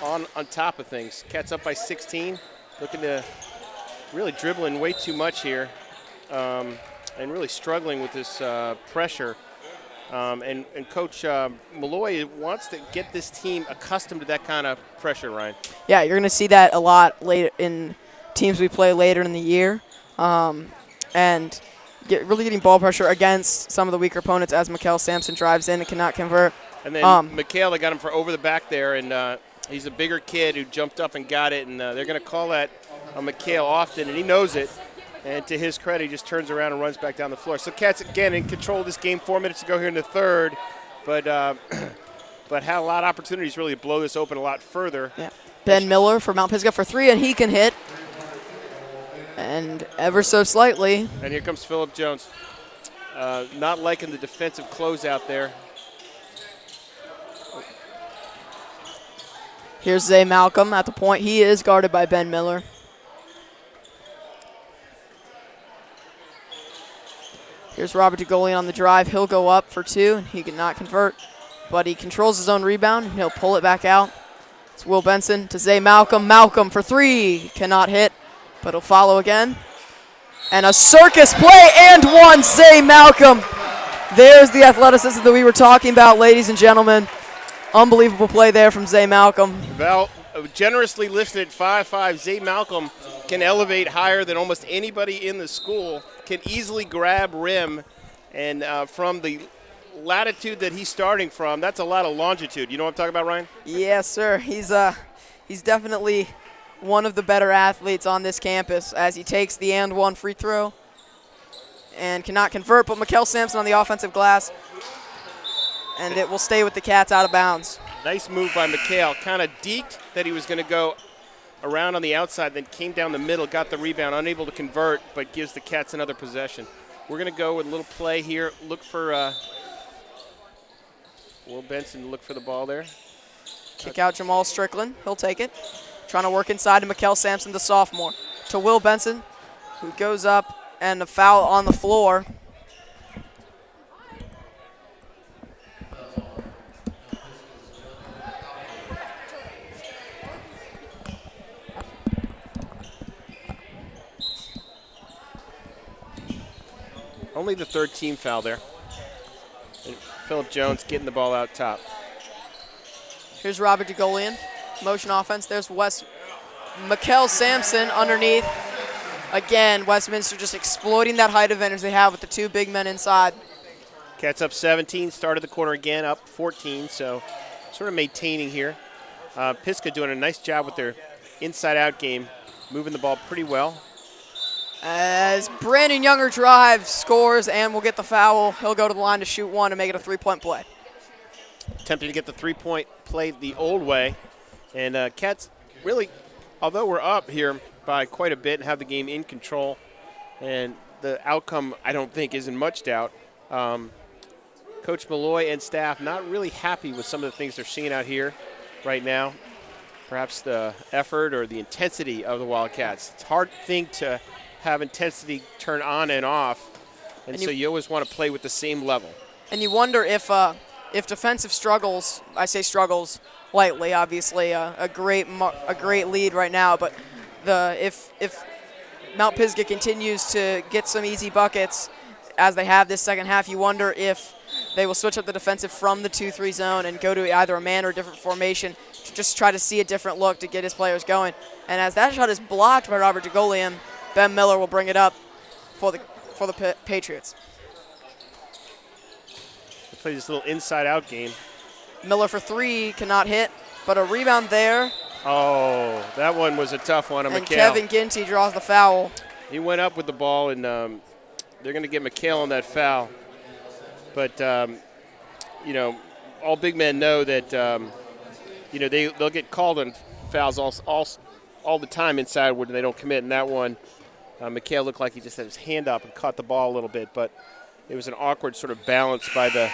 on top of things. Cats up by 16, looking to really dribbling way too much here, and really struggling with this pressure. And Coach Malloy wants to get this team accustomed to that kind of pressure, Ryan. Yeah, you're going to see that a lot later in teams we play later in the year, and really getting ball pressure against some of the weaker opponents as Mikkel Sampson drives in and cannot convert. And then McHale, they got him for over the back there, and he's a bigger kid who jumped up and got it, and they're going to call that on McHale often, and he knows it. And to his credit, he just turns around and runs back down the floor. So Cats, again, in control of this game. 4 minutes to go here in the third. But had a lot of opportunities really to blow this open a lot further. Yeah. Ben Miller for Mount Pisgah for three, and he can hit. And ever so slightly. And here comes Phillip Jones. Not liking the defensive closeout there. Here's Zay Malcolm at the point. He is guarded by Ben Miller. Here's Robert DeGolian on the drive. He'll go up for two, and he cannot convert. But he controls his own rebound, and he'll pull it back out. It's Will Benson to Zay Malcolm. Malcolm for three. Cannot hit, but he'll follow again. And a circus play and one. Zay Malcolm. There's the athleticism that we were talking about, ladies and gentlemen. Unbelievable play there from Zay Malcolm. Val generously listed at 5'5". Zay Malcolm can elevate higher than almost anybody in the school. Can easily grab rim, and from the latitude that he's starting from, that's a lot of longitude. You know what I'm talking about, Ryan? Yes, sir. He's definitely one of the better athletes on this campus as he takes the and one free throw and cannot convert, but Mikkel Sampson on the offensive glass, and it will stay with the Cats out of bounds. Nice move by McHale. Kind of deked that he was going to go around on the outside, then came down the middle, got the rebound, unable to convert, but gives the Cats another possession. We're going to go with a little play here. Look for Will Benson to look for the ball there. Kick out Jamal Strickland. He'll take it. Trying to work inside to Mikkel Sampson, the sophomore. To Will Benson, who goes up, and a foul on the floor. Only the third team foul there. And Phillip Jones getting the ball out top. Here's Robert DeGolian. Motion offense. There's Mikkel Sampson underneath. again, Westminster just exploiting that height advantage they have with the two big men inside. Cats up 17, started the quarter again, up 14, so sort of maintaining here. Pisgah doing a nice job with their inside-out game, moving the ball pretty well. As Brandon Younger drives, scores, and will get the foul. He'll go to the line to shoot one and make it a three-point play. Attempting to get the three-point play the old way. And Cats really, although we're up here by quite a bit and have the game in control, and the outcome, I don't think, is in much doubt, Coach Malloy and staff not really happy with some of the things they're seeing out here right now. Perhaps the effort or the intensity of the Wildcats. It's a hard thing to have intensity turn on and off, and so you always want to play with the same level. And you wonder if defensive struggles, I say struggles lightly, obviously a great lead right now, but if Mount Pisgah continues to get some easy buckets as they have this second half, you wonder if they will switch up the defensive from the 2-3 zone and go to either a man or a different formation to just try to see a different look to get his players going. And as that shot is blocked by Robert DeGolian, Ben Miller will bring it up for the Patriots. They play this little inside-out game. Miller for three, cannot hit, but a rebound there. Oh, that one was a tough one on and McHale. Kevin Ginty draws the foul. He went up with the ball, and they're going to get McHale on that foul. But, all big men know that, they'll get called on fouls all the time inside when they don't commit. And that one, McHale looked like he just had his hand up and caught the ball a little bit. But it was an awkward sort of balance by the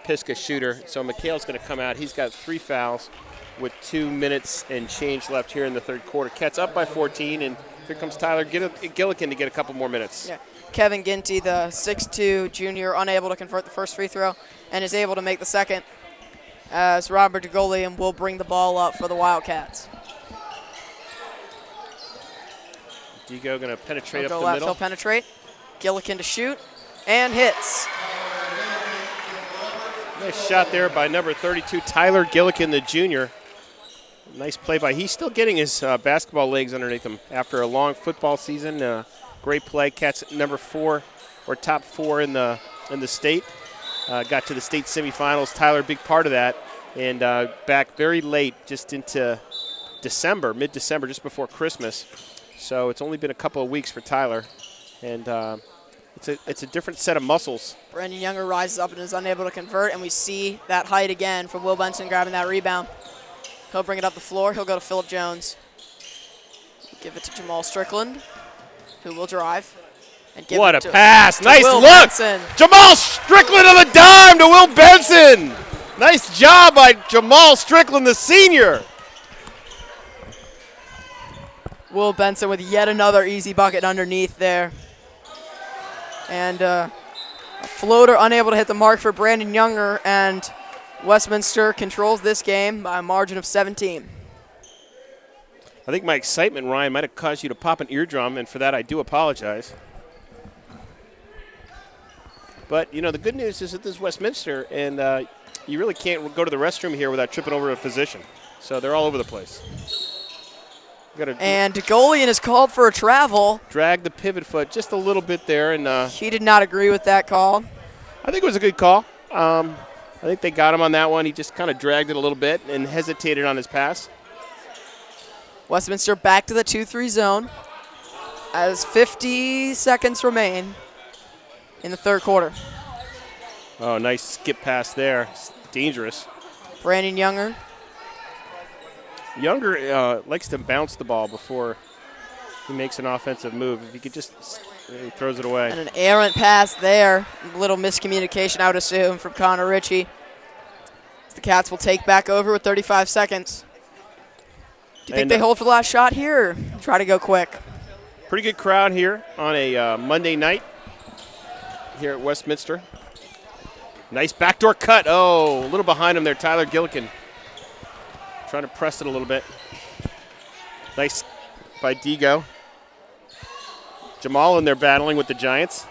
Pisgah shooter. So McHale's going to come out. He's got 3 fouls with 2 minutes and change left here in the third quarter. Cats up by 14, and here comes Tyler Gillikin to get a couple more minutes. Yeah. Kevin Ginty, the 6'2 junior, unable to convert the first free throw and is able to make the second as Robert DeGolian will bring the ball up for the Wildcats. Digo going to penetrate up the left, middle. He'll penetrate. Gillikin to shoot and hits. Nice shot there by number 32, Tyler Gillikin, the junior. Nice play by. He's still getting his basketball legs underneath him after a long football season. Great play. Cats number 4 or top 4 in the state. Got to the state semifinals. Tyler, big part of that, and back very late, just into December, mid-December, just before Christmas. So it's only been a couple of weeks for Tyler, and it's a different set of muscles. Brandon Younger rises up and is unable to convert, and we see that height again from Will Benson grabbing that rebound. He'll bring it up the floor. He'll go to Phillip Jones. Give it to Jamal Strickland, who will drive. And give what it a pass. Nice Will look. Benson. Jamal Strickland on the dime to Will Benson. Nice job by Jamal Strickland, the senior. Will Benson with yet another easy bucket underneath there. And a floater unable to hit the mark for Brandon Younger, and Westminster controls this game by a margin of 17. I think my excitement, Ryan, might have caused you to pop an eardrum, and for that I do apologize. But, the good news is that this is Westminster, and you really can't go to the restroom here without tripping over a physician. So they're all over the place. And DeGolian is called for a travel. Drag the pivot foot just a little bit there. And he did not agree with that call. I think it was a good call. I think they got him on that one. He just kind of dragged it a little bit and hesitated on his pass. Westminster back to the 2-3 zone as 50 seconds remain in the third quarter. Oh, nice skip pass there. It's dangerous. Brandon Younger. Younger likes to bounce the ball before he makes an offensive move. If he could just, he throws it away. And an errant pass there. A little miscommunication, I would assume, from Connor Ritchie. The Cats will take back over with 35 seconds. Do you think they hold for the last shot here or try to go quick? Pretty good crowd here on a Monday night here at Westminster. Nice backdoor cut. Oh, a little behind him there, Tyler Gillikin. Trying to press it a little bit. Nice by Digo. Jamal in there battling with the Giants.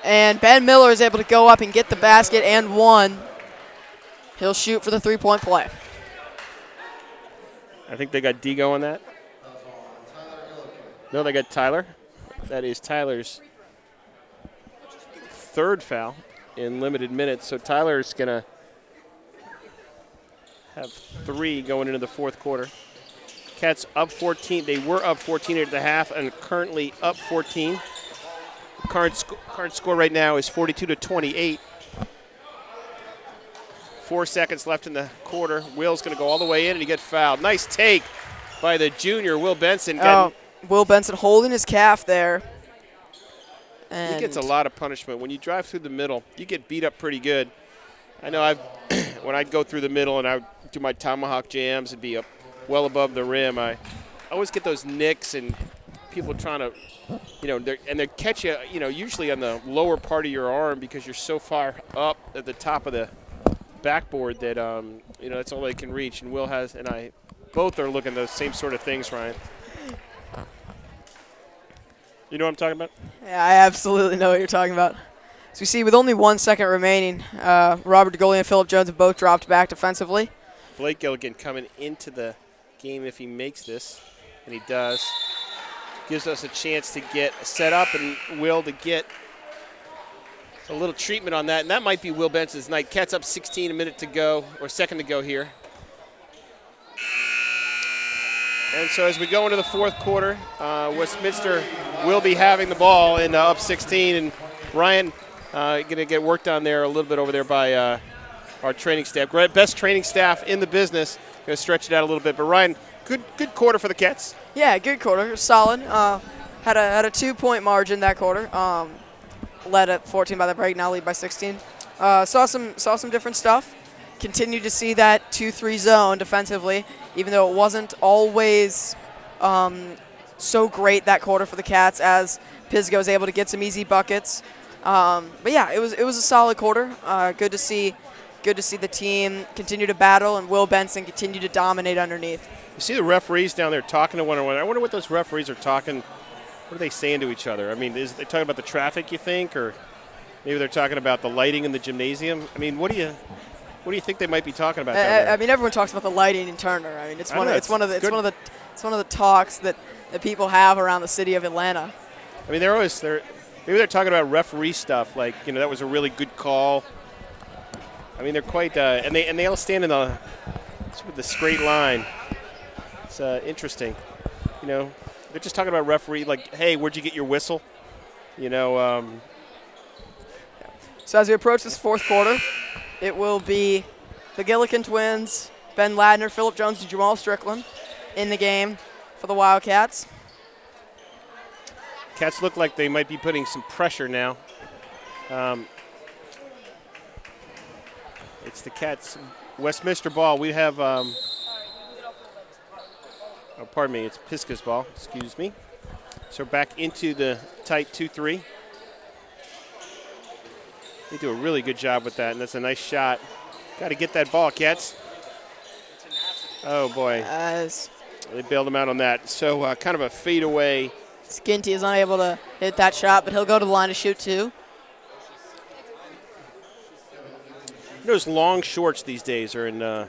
And Ben Miller is able to go up and get the basket and one. He'll shoot for the three-point play. I think they got Digo on that. No, they got Tyler. That is Tyler's third foul in limited minutes. So Tyler's going to have 3 going into the fourth quarter. Cats up 14. They were up 14 at the half and currently up 14. Current score right now is 42-28. 4 seconds left in the quarter. Will's going to go all the way in and he gets fouled. Nice take by the junior, Will Benson. Will Benson holding his calf there. And he gets a lot of punishment. When you drive through the middle, you get beat up pretty good. I know when I'd go through the middle and I would do my tomahawk jams and be up well above the rim, I always get those nicks and people trying to, they catch you, usually on the lower part of your arm because you're so far up at the top of the backboard that, that's all they can reach. And Will and I both are looking at those same sort of things, Ryan. You know what I'm talking about? Yeah, I absolutely know what you're talking about. So we see with only 1 second remaining, Robert DeGolia and Philip Jones have both dropped back defensively. Blake Gilligan coming into the game if he makes this, and he does. Gives us a chance to get set up and Will to get a little treatment on that, and that might be Will Benson's night. Cats up 16, a minute to go, or second to go here. And so as we go into the fourth quarter, Westminster will be having the ball and up 16, and Ryan going to get worked on there a little bit over there by our training staff. Best training staff in the business. Going to stretch it out a little bit. But Ryan, good quarter for the Cats. Yeah, good quarter. Solid. Had a 2-point margin that quarter. Led at 14 by the break, now lead by 16. Saw some different stuff. Continued to see that 2-3 zone defensively, even though it wasn't always so great that quarter for the Cats as Pisgah was able to get some easy buckets. But yeah, it was a solid quarter. Good to see the team continue to battle and Will Benson continue to dominate underneath. You see the referees down there talking to one another. I wonder what those referees are talking. What are they saying to each other? I mean, is they talking about the traffic, you think, or maybe they're talking about the lighting in the gymnasium? I mean, what do you think they might be talking about down there? I mean, everyone talks about the lighting in Turner. I mean, it's one of the talks that people have around the city of Atlanta. I mean, maybe they're talking about referee stuff, like, that was a really good call. I mean, they're quite and they all stand with the straight line. It's interesting. They're just talking about referee, like, hey, where'd you get your whistle? So as we approach this fourth quarter, it will be the Gillikin twins, Ben Ladner, Philip Jones, and Jamal Strickland in the game for the Wildcats. Cats look like they might be putting some pressure now. It's the Cats' Westminster ball. We have, it's Pisgah's ball, excuse me. So back into the tight 2-3. They do a really good job with that, and that's a nice shot. Got to get that ball, Cats. Oh, boy. They bailed him out on that. So kind of a fadeaway. Skinty is unable to hit that shot, but he'll go to the line to shoot too. Those long shorts these days are in the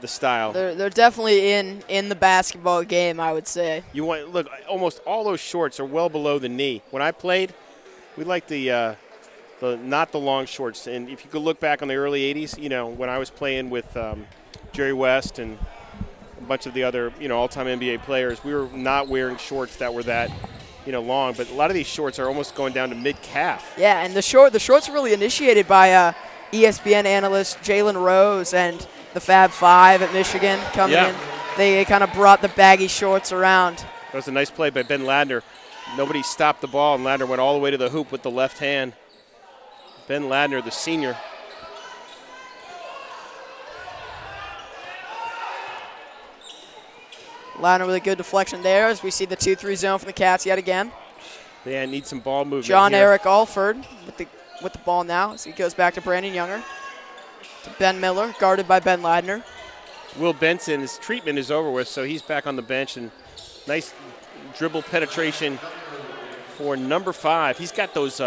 style. They're definitely in the basketball game, I would say. Look, almost all those shorts are well below the knee. When I played, we liked the not the long shorts. And if you could look back on the early 80s, when I was playing with Jerry West and a bunch of the other, all-time NBA players, we were not wearing shorts that were that, long. But a lot of these shorts are almost going down to mid-calf. Yeah, and the shorts are really initiated by ESPN analyst Jalen Rose and the Fab Five at Michigan coming in. They kind of brought the baggy shorts around. That was a nice play by Ben Ladner. Nobody stopped the ball, and Ladner went all the way to the hoop with the left hand. Ben Ladner, the senior. Ladner with a good deflection there as we see the 2-3 zone from the Cats yet again. They need some ball movement. John here. Eric Alford with the ball now as he goes back to Brandon Younger. To Ben Miller, guarded by Ben Ladner. Will Benson, his treatment is over with, so he's back on the bench. And nice dribble penetration for number 5. He's got those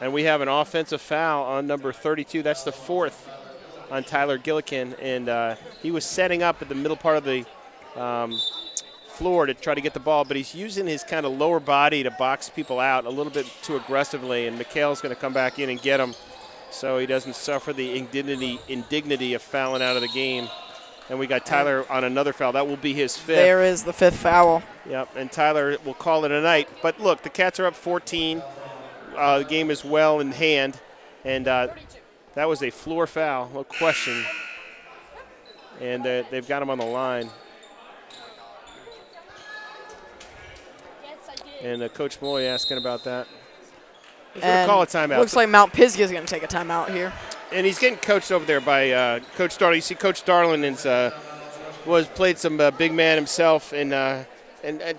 and we have an offensive foul on number 32. That's the 4th on Tyler Gillikin, and he was setting up at the middle part of the floor to try to get the ball, but he's using his kind of lower body to box people out a little bit too aggressively, and Mikhail's going to come back in and get him so he doesn't suffer the indignity of fouling out of the game. And we got Tyler on another foul. That will be his 5th. There is the 5th foul. Yep, and Tyler will call it a night. But look, the Cats are up 14. The game is well in hand, and that was a floor foul, no question. And they've got him on the line. And Coach Malloy asking about that. He's going to call a timeout. Looks like Mount Pisgah is going to take a timeout here. And he's getting coached over there by Coach Darlin. You see Coach Darlin played some big man himself. And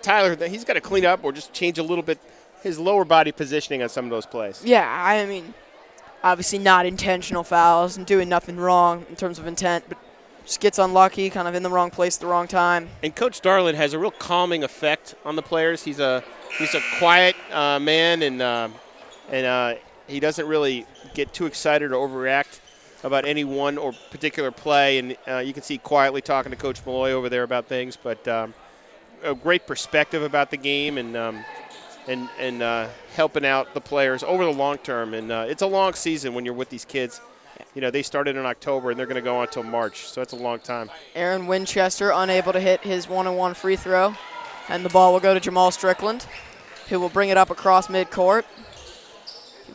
Tyler, he's got to clean up or just change a little bit his lower body positioning on some of those plays. Yeah, I mean, obviously not intentional fouls and doing nothing wrong in terms of intent, but just gets unlucky, kind of in the wrong place at the wrong time. And Coach Darlin has a real calming effect on the players. He's a quiet man, and he doesn't really get too excited or overreact about any one or particular play. And you can see quietly talking to Coach Malloy over there about things, but a great perspective about the game and helping out the players over the long term. And it's a long season when you're with these kids. You know, they started in October, and they're going to go on until March, so that's a long time. Aaron Winchester unable to hit his 1-on-1 free throw, and the ball will go to Jamal Strickland, who will bring it up across midcourt.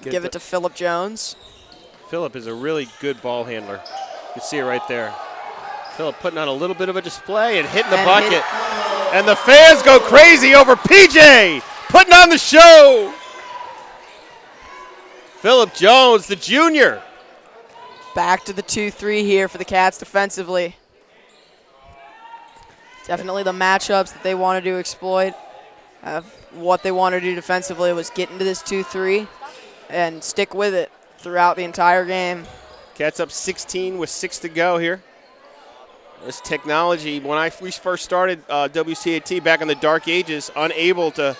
Give it to Phillip Jones. Phillip is a really good ball handler. You can see it right there. Phillip putting on a little bit of a display and hitting the bucket. And the fans go crazy over PJ putting on the show. Phillip Jones, the junior. Back to the 2-3 here for the Cats defensively. Definitely the matchups that they wanted to exploit. What they wanted to do defensively was get into this 2-3 and stick with it throughout the entire game. Cats up 16 with 6 to go here. This technology, when we first started WCAT back in the dark ages, unable to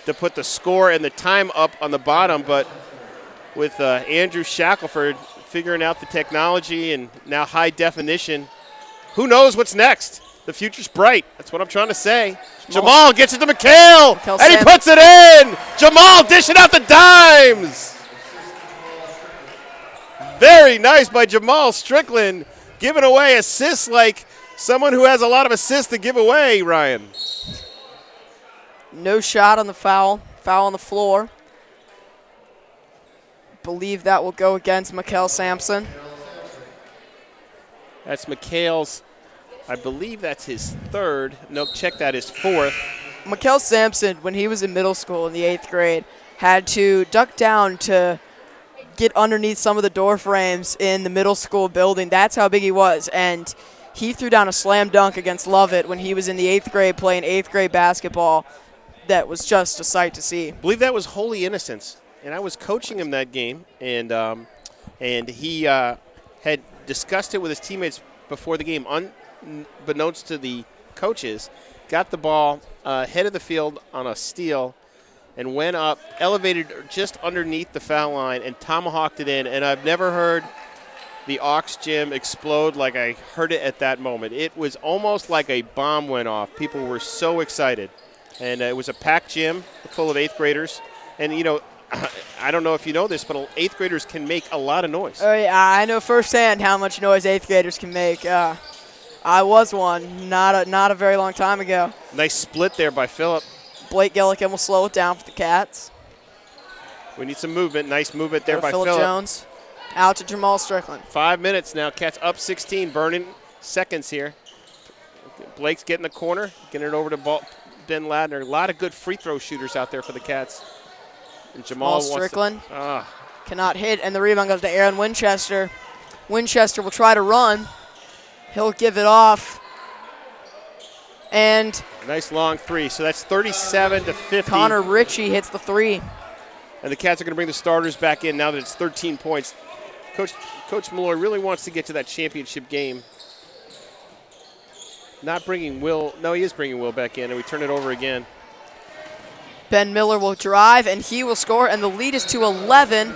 put the score and the time up on the bottom, but with Andrew Shackelford figuring out the technology and now high definition, who knows what's next? The future's bright. That's what I'm trying to say. Jamal gets it to McHale, and he puts it in. Jamal dishing out the dimes. Very nice by Jamal Strickland, giving away assists like someone who has a lot of assists to give away, Ryan. No shot on the foul. Foul on the floor. Believe that will go against Mikhail Sampson. That's Mikhail's, I believe that's his 3rd. Nope, check that, his 4th. Mikhail Sampson, when he was in middle school in the 8th grade, had to duck down to get underneath some of the door frames in the middle school building. That's how big he was. And he threw down a slam dunk against Lovett when he was in the 8th grade playing 8th grade basketball. That was just a sight to see. I believe that was Holy Innocents. And I was coaching him that game, and he had discussed it with his teammates before the game, unbeknownst to the coaches, got the ball head of the field on a steal and went up, elevated just underneath the foul line and tomahawked it in. And I've never heard the Aux gym explode like I heard it at that moment. It was almost like a bomb went off. People were so excited. And it was a packed gym full of 8th graders. And, you know, I don't know if you know this, but 8th graders can make a lot of noise. Oh, yeah, I know firsthand how much noise 8th graders can make. I was one not a very long time ago. Nice split there by Phillip. Blake Gilligan will slow it down for the Cats. We need some movement. Nice movement there by Phillip Jones. Out to Jamal Strickland. 5 minutes now. Cats up 16, burning seconds here. Blake's getting the corner, getting it over to Ben Ladner. A lot of good free throw shooters out there for the Cats. And Jamal Strickland cannot hit, and the rebound goes to Aaron Winchester. Winchester will try to run. He'll give it off. And nice long 3. So that's 37 to 50. Connor Ritchie hits the 3. And the Cats are going to bring the starters back in now that it's 13 points. Coach Malloy really wants to get to that championship game. Not bringing Will. No, he is bringing Will back in, and we turn it over again. Ben Miller will drive, and he will score, and the lead is to 11.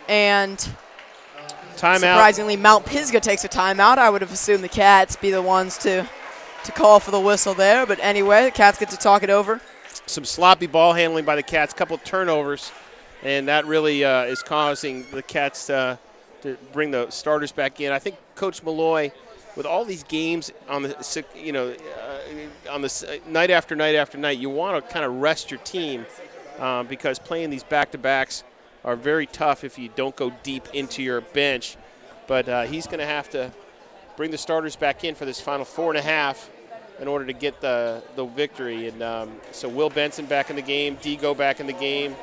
And timeout. Surprisingly, Mount Pisgah takes a timeout. I would have assumed the Cats be the ones to to call for the whistle there. But anyway, the Cats get to talk it over. Some sloppy ball handling by the Cats, couple turnovers, and that really is causing the Cats to bring the starters back in. I think Coach Malloy, with all these games on the night after night after night, you want to kind of rest your team because playing these back-to-backs are very tough if you don't go deep into your bench. But he's going to have to bring the starters back in for this final 4.5 in order to get the victory. And so Will Benson back in the game, Digo back in the game,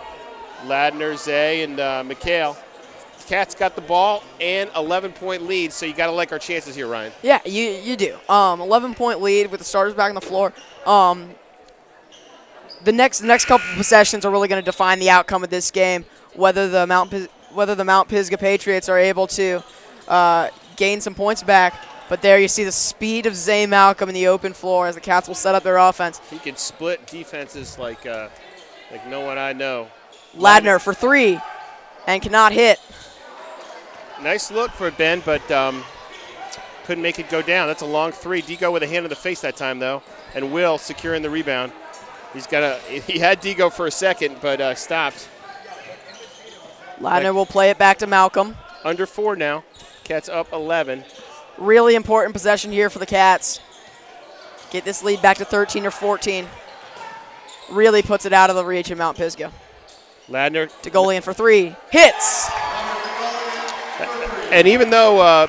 Ladner, Zay, and McHale. Cats got the ball and 11-point lead, so you got to like our chances here, Ryan. Yeah, you do. 11-point lead with the starters back on the floor. The next couple of possessions are really going to define the outcome of this game. Whether the Mount Pisgah Patriots are able to gain some points back. But there you see the speed of Zay Malcolm in the open floor as the Cats will set up their offense. He can split defenses like no one I know. Ladner for 3 and cannot hit. Nice look for Ben, but couldn't make it go down. That's a long 3. Digo with a hand in the face that time, though, and Will securing the rebound. He had Digo for a second, but stopped. Ladner will play it back to Malcolm. Under 4 now. Cats up 11. Really important possession here for the Cats. Get this lead back to 13 or 14. Really puts it out of the reach of Mount Pisgah. Ladner. Tagolian for 3. Hits! And even though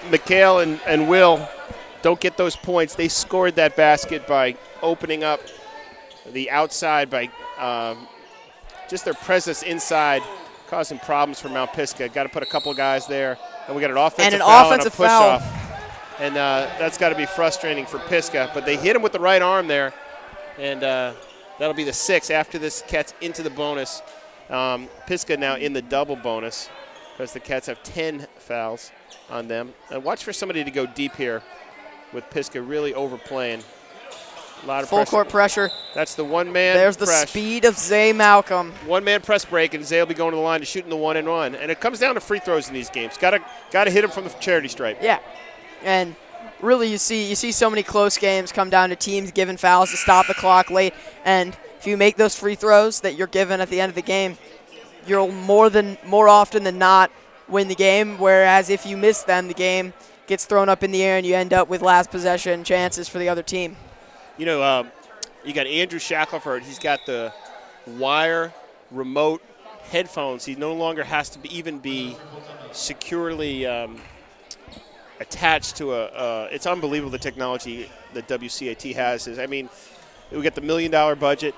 McHale and Will don't get those points, they scored that basket by opening up the outside by just their presence inside, causing problems for Mount Pisgah. Got to put a couple guys there. And we got an offensive foul and a push-off. And that's got to be frustrating for Pisgah. But they hit him with the right arm there. And that'll be the 6 after this Cats into the bonus. Pisgah now in the double bonus because the Cats have 10 fouls on them. And watch for somebody to go deep here with Pisgah really overplaying. A lot of full court pressure. That's the one-man There's the press. speed of Zay Malcolm. One-man press break, and Zay will be going to the line to shoot in the 1-and-1. And it comes down to free throws in these games. Got to hit them from the charity stripe. Yeah, and really you see so many close games come down to teams giving fouls to stop the clock late. And if you make those free throws that you're given at the end of the game, you'll more often than not win the game. Whereas if you miss them, the game gets thrown up in the air and you end up with last possession chances for the other team. You know, you got Andrew Shackelford. He's got the wire remote headphones. He no longer has to even be securely attached to it's unbelievable the technology that WCAT has. I mean, we got the $1 million budget.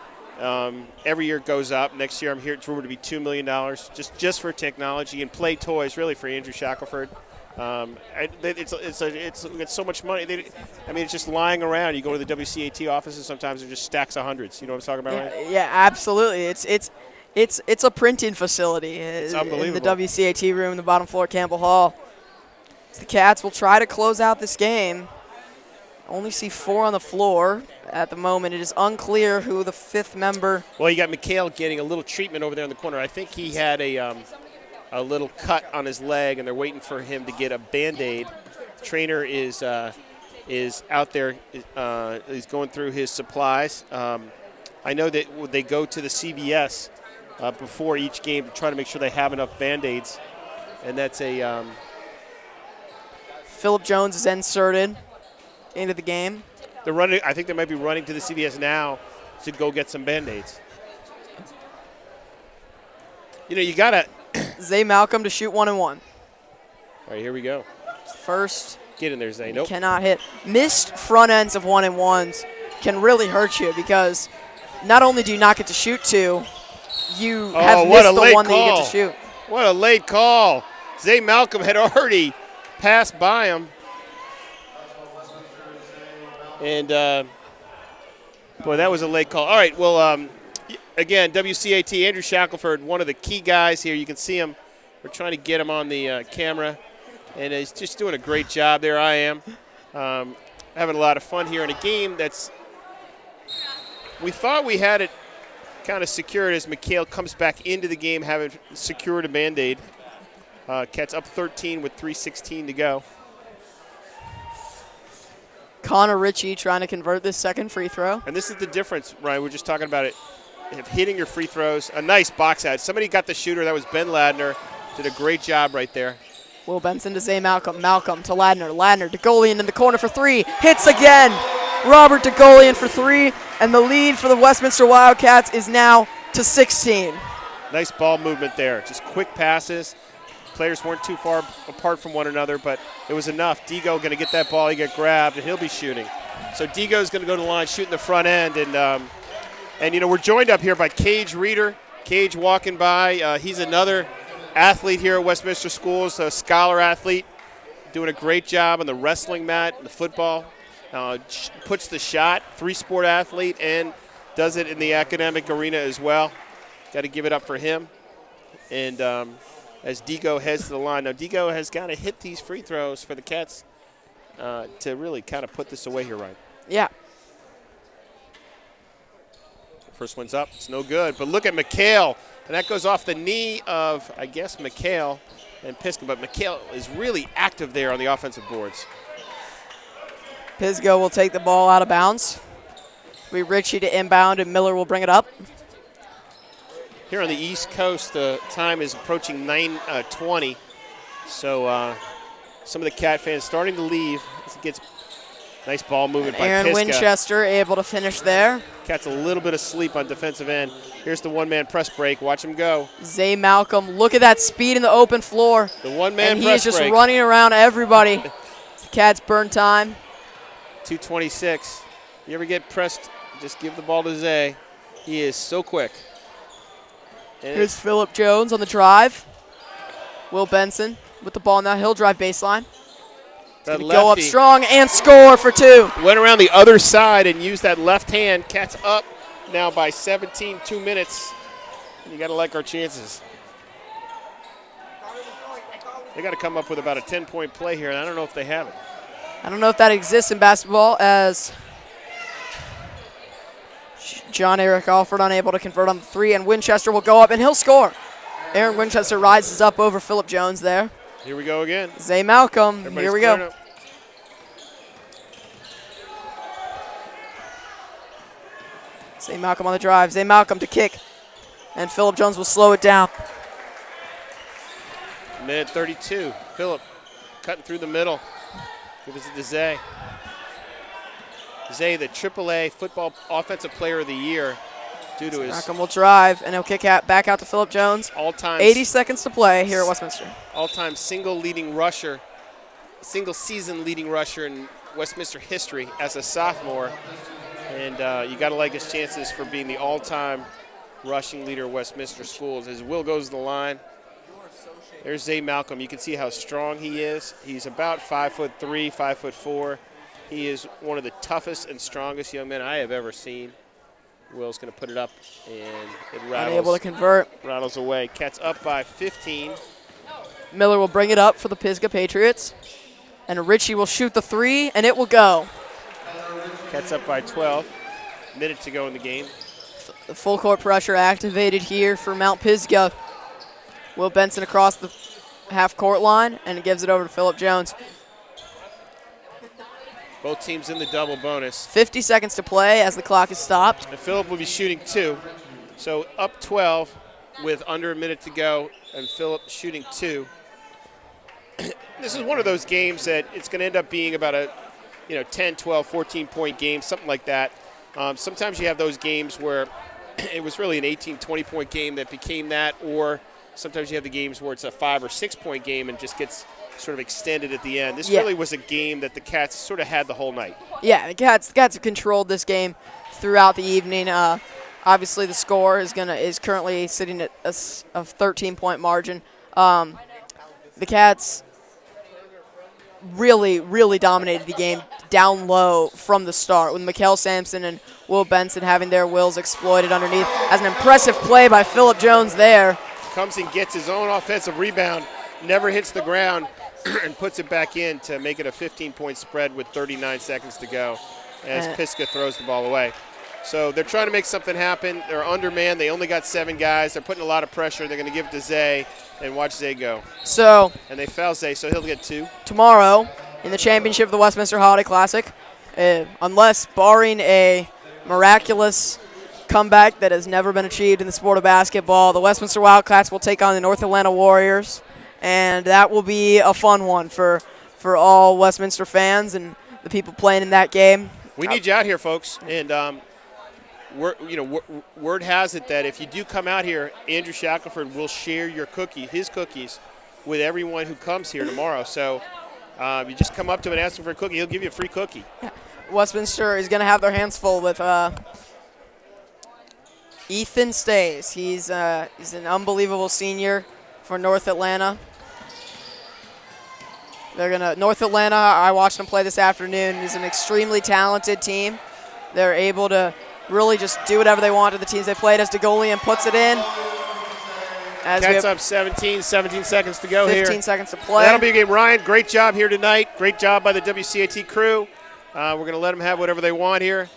Every year it goes up. Next year, I'm here. It's rumored to be $2 million just for technology and play toys, really, for Andrew Shackelford. It's so much money. It's just lying around. You go to the WCAT offices, sometimes they're just stacks of hundreds. You know what I'm talking about, right? Yeah, absolutely. It's a printing facility. It's unbelievable. In the WCAT room in the bottom floor, Campbell Hall. The Cats will try to close out this game. Only see 4 on the floor at the moment. It is unclear who the 5th member. Well, you got McHale getting a little treatment over there in the corner. I think he had a little cut on his leg, and they're waiting for him to get a Band-Aid. The trainer is out there. He's going through his supplies. I know that they go to the CVS before each game to try to make sure they have enough Band-Aids, and that's a Phillip Jones is inserted into the game. They're running. I think they might be running to the CVS now to go get some Band-Aids. You know, you got to – Zay Malcolm to shoot 1-and-1. All right, here we go. First. Get in there, Zay. Nope. Cannot hit. Missed front ends of 1-and-1s can really hurt you because not only do you not get to shoot 2, you have missed the one that you get to shoot. What a late call. Zay Malcolm had already passed by him. And, boy, that was a late call. All right, well, again, WCAT, Andrew Shackelford, one of the key guys here. You can see him. We're trying to get him on the camera, and he's just doing a great job there. I am having a lot of fun here in a game that's – we thought we had it kind of secured as McHale comes back into the game having secured a Band-Aid. Cats up 13 with 3:16 to go. Connor Ritchie trying to convert this second free throw. And this is the difference, Ryan. We're just talking about it. If hitting your free throws, a nice box out. Somebody got the shooter. That was Ben Ladner. Did a great job right there. Will Benson to Zay Malcolm. Malcolm to Ladner. Ladner to Golian in the corner for three. Hits again. Robert DeGolian for three. And the lead for the Westminster Wildcats is now to 16. Nice ball movement there. Just quick passes. Players weren't too far apart from one another, but it was enough. Digo going to get that ball. He got grabbed, and he'll be shooting. So Digo's going to go to the line, shooting the front end. And you know, we're joined up here by Cage Reeder. Cage walking by. He's another athlete here at Westminster Schools, a scholar athlete, doing a great job on the wrestling mat and the football. Puts the shot, three-sport athlete, and does it in the academic arena as well. Got to give it up for him. And as Digo heads to the line. Now, Digo has got to hit these free throws for the Cats to really kind of put this away here, Ryan. Yeah. First one's up. It's no good. But look at McHale. And that goes off the knee of, I guess, McHale and Pisgah. But McHale is really active there on the offensive boards. Pisgah will take the ball out of bounds. We Ritchie to inbound, and Miller will bring it up. Here on the East Coast, the time is approaching 9:20. So some of the Cat fans starting to leave as it gets nice ball movement by Aaron Pisgah. Winchester able to finish there. Cat's a little bit asleep on defensive end. Here's the one-man press break. Watch him go. Zay Malcolm, look at that speed in the open floor. The one-man and he press is just break. running around everybody. The Cats burn time. 2:26. You ever get pressed, just give the ball to Zay. He is so quick. And Here's Phillip Jones on the drive. Will Benson with the ball now. He'll drive baseline. that Go up lefty strong and score for two. went around the other side and used that left hand. Cats up now by 17, 2 minutes. You got to like our chances. They got to come up with about a 10-point play here, and I don't know if they have it. I don't know if that exists in basketball, as John Eric Alford unable to convert on the three, and Winchester will go up and he'll score. Aaron Winchester rises up over Phillip Jones there. Here we go again. Zay Malcolm, Everybody's here we clearing go. up. Zay Malcolm on the drive. Zay Malcolm to kick, and Phillip Jones will slow it down. Minute 32. Phillip cutting through the middle. Give it to Zay. Zay, the AAA Football Offensive Player of the Year, due to his Malcolm will drive, and he'll kick out back out to Phillip Jones. all-time 80 seconds to play here at Westminster. all-time single season leading rusher in Westminster history as a sophomore. And you got to like his chances for being the all-time rushing leader of Westminster Schools. As Will goes to the line, there's Zay Malcolm. You can see how strong he is. He's about 5'3", 5'4". He is one of the toughest and strongest young men I have ever seen. Will's going to put it up, and it Unable to convert. rattles away. Cats up by 15. Miller will bring it up for the Pisgah Patriots. And Ritchie will shoot the three, and it will go. Cats up by 12. Minute to go in the game. The full court pressure activated here for Mount Pisgah. Will Benson across the half-court line, and it gives it over to Phillip Jones. Both teams in the double bonus. 50 seconds to play as the clock is stopped. And Phillip will be shooting two. So up 12 with under a minute to go, and Phillip shooting two. This is one of those games that it's going to end up being about a 10, 12, 14-point game, something like that. Sometimes you have those games where it was really an 18, 20-point game that became that, or sometimes you have the games where it's a 5 or 6 point game and just gets sort of extended at the end. This really was a game that the Cats sort of had the whole night. Yeah, the Cats have controlled this game throughout the evening. Obviously, the score is currently sitting at a 13-point margin. The Cats really, really dominated the game down low from the start, with Mikkel Sampson and Will Benson having their wills exploited underneath. As an impressive play by Phillip Jones there. Comes and gets his own offensive rebound, never hits the ground, and puts it back in to make it a 15-point spread with 39 seconds to go as Pisgah throws the ball away. So they're trying to make something happen. They're undermanned. They only got 7 guys. They're putting a lot of pressure. They're going to give it to Zay and watch Zay go. And they foul Zay, so he'll get 2. Tomorrow, in the championship of the Westminster Holiday Classic, unless barring a miraculous comeback that has never been achieved in the sport of basketball, the Westminster Wildcats will take on the North Atlanta Warriors, and that will be a fun one for all Westminster fans and the people playing in that game. We need you out here, folks, and word has it that if you do come out here, Andrew Shackelford will share his cookies with everyone who comes here tomorrow. So you just come up to him and ask him for a cookie. He'll give you a free cookie. Westminster is going to have their hands full with Ethan Stays. He's an unbelievable senior for North Atlanta. North Atlanta, I watched them play this afternoon, is an extremely talented team. They're able to really just do whatever they want to the teams they played as DeGolian puts it in. Cats up 17 seconds to go 15 here. seconds to play. That'll be a game. Ryan, great job here tonight. Great job by the WCAT crew. We're going to let them have whatever they want here.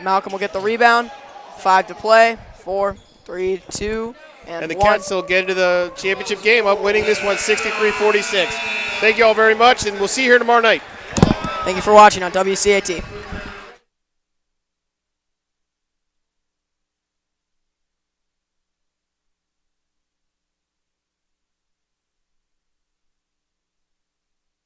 Malcolm will get the rebound. 5 to play. 4, 3, 2, and the 1. Cats will get into the championship game up winning this one 63-46. Thank you all very much, and we'll see you here tomorrow night. Thank you for watching on WCAT.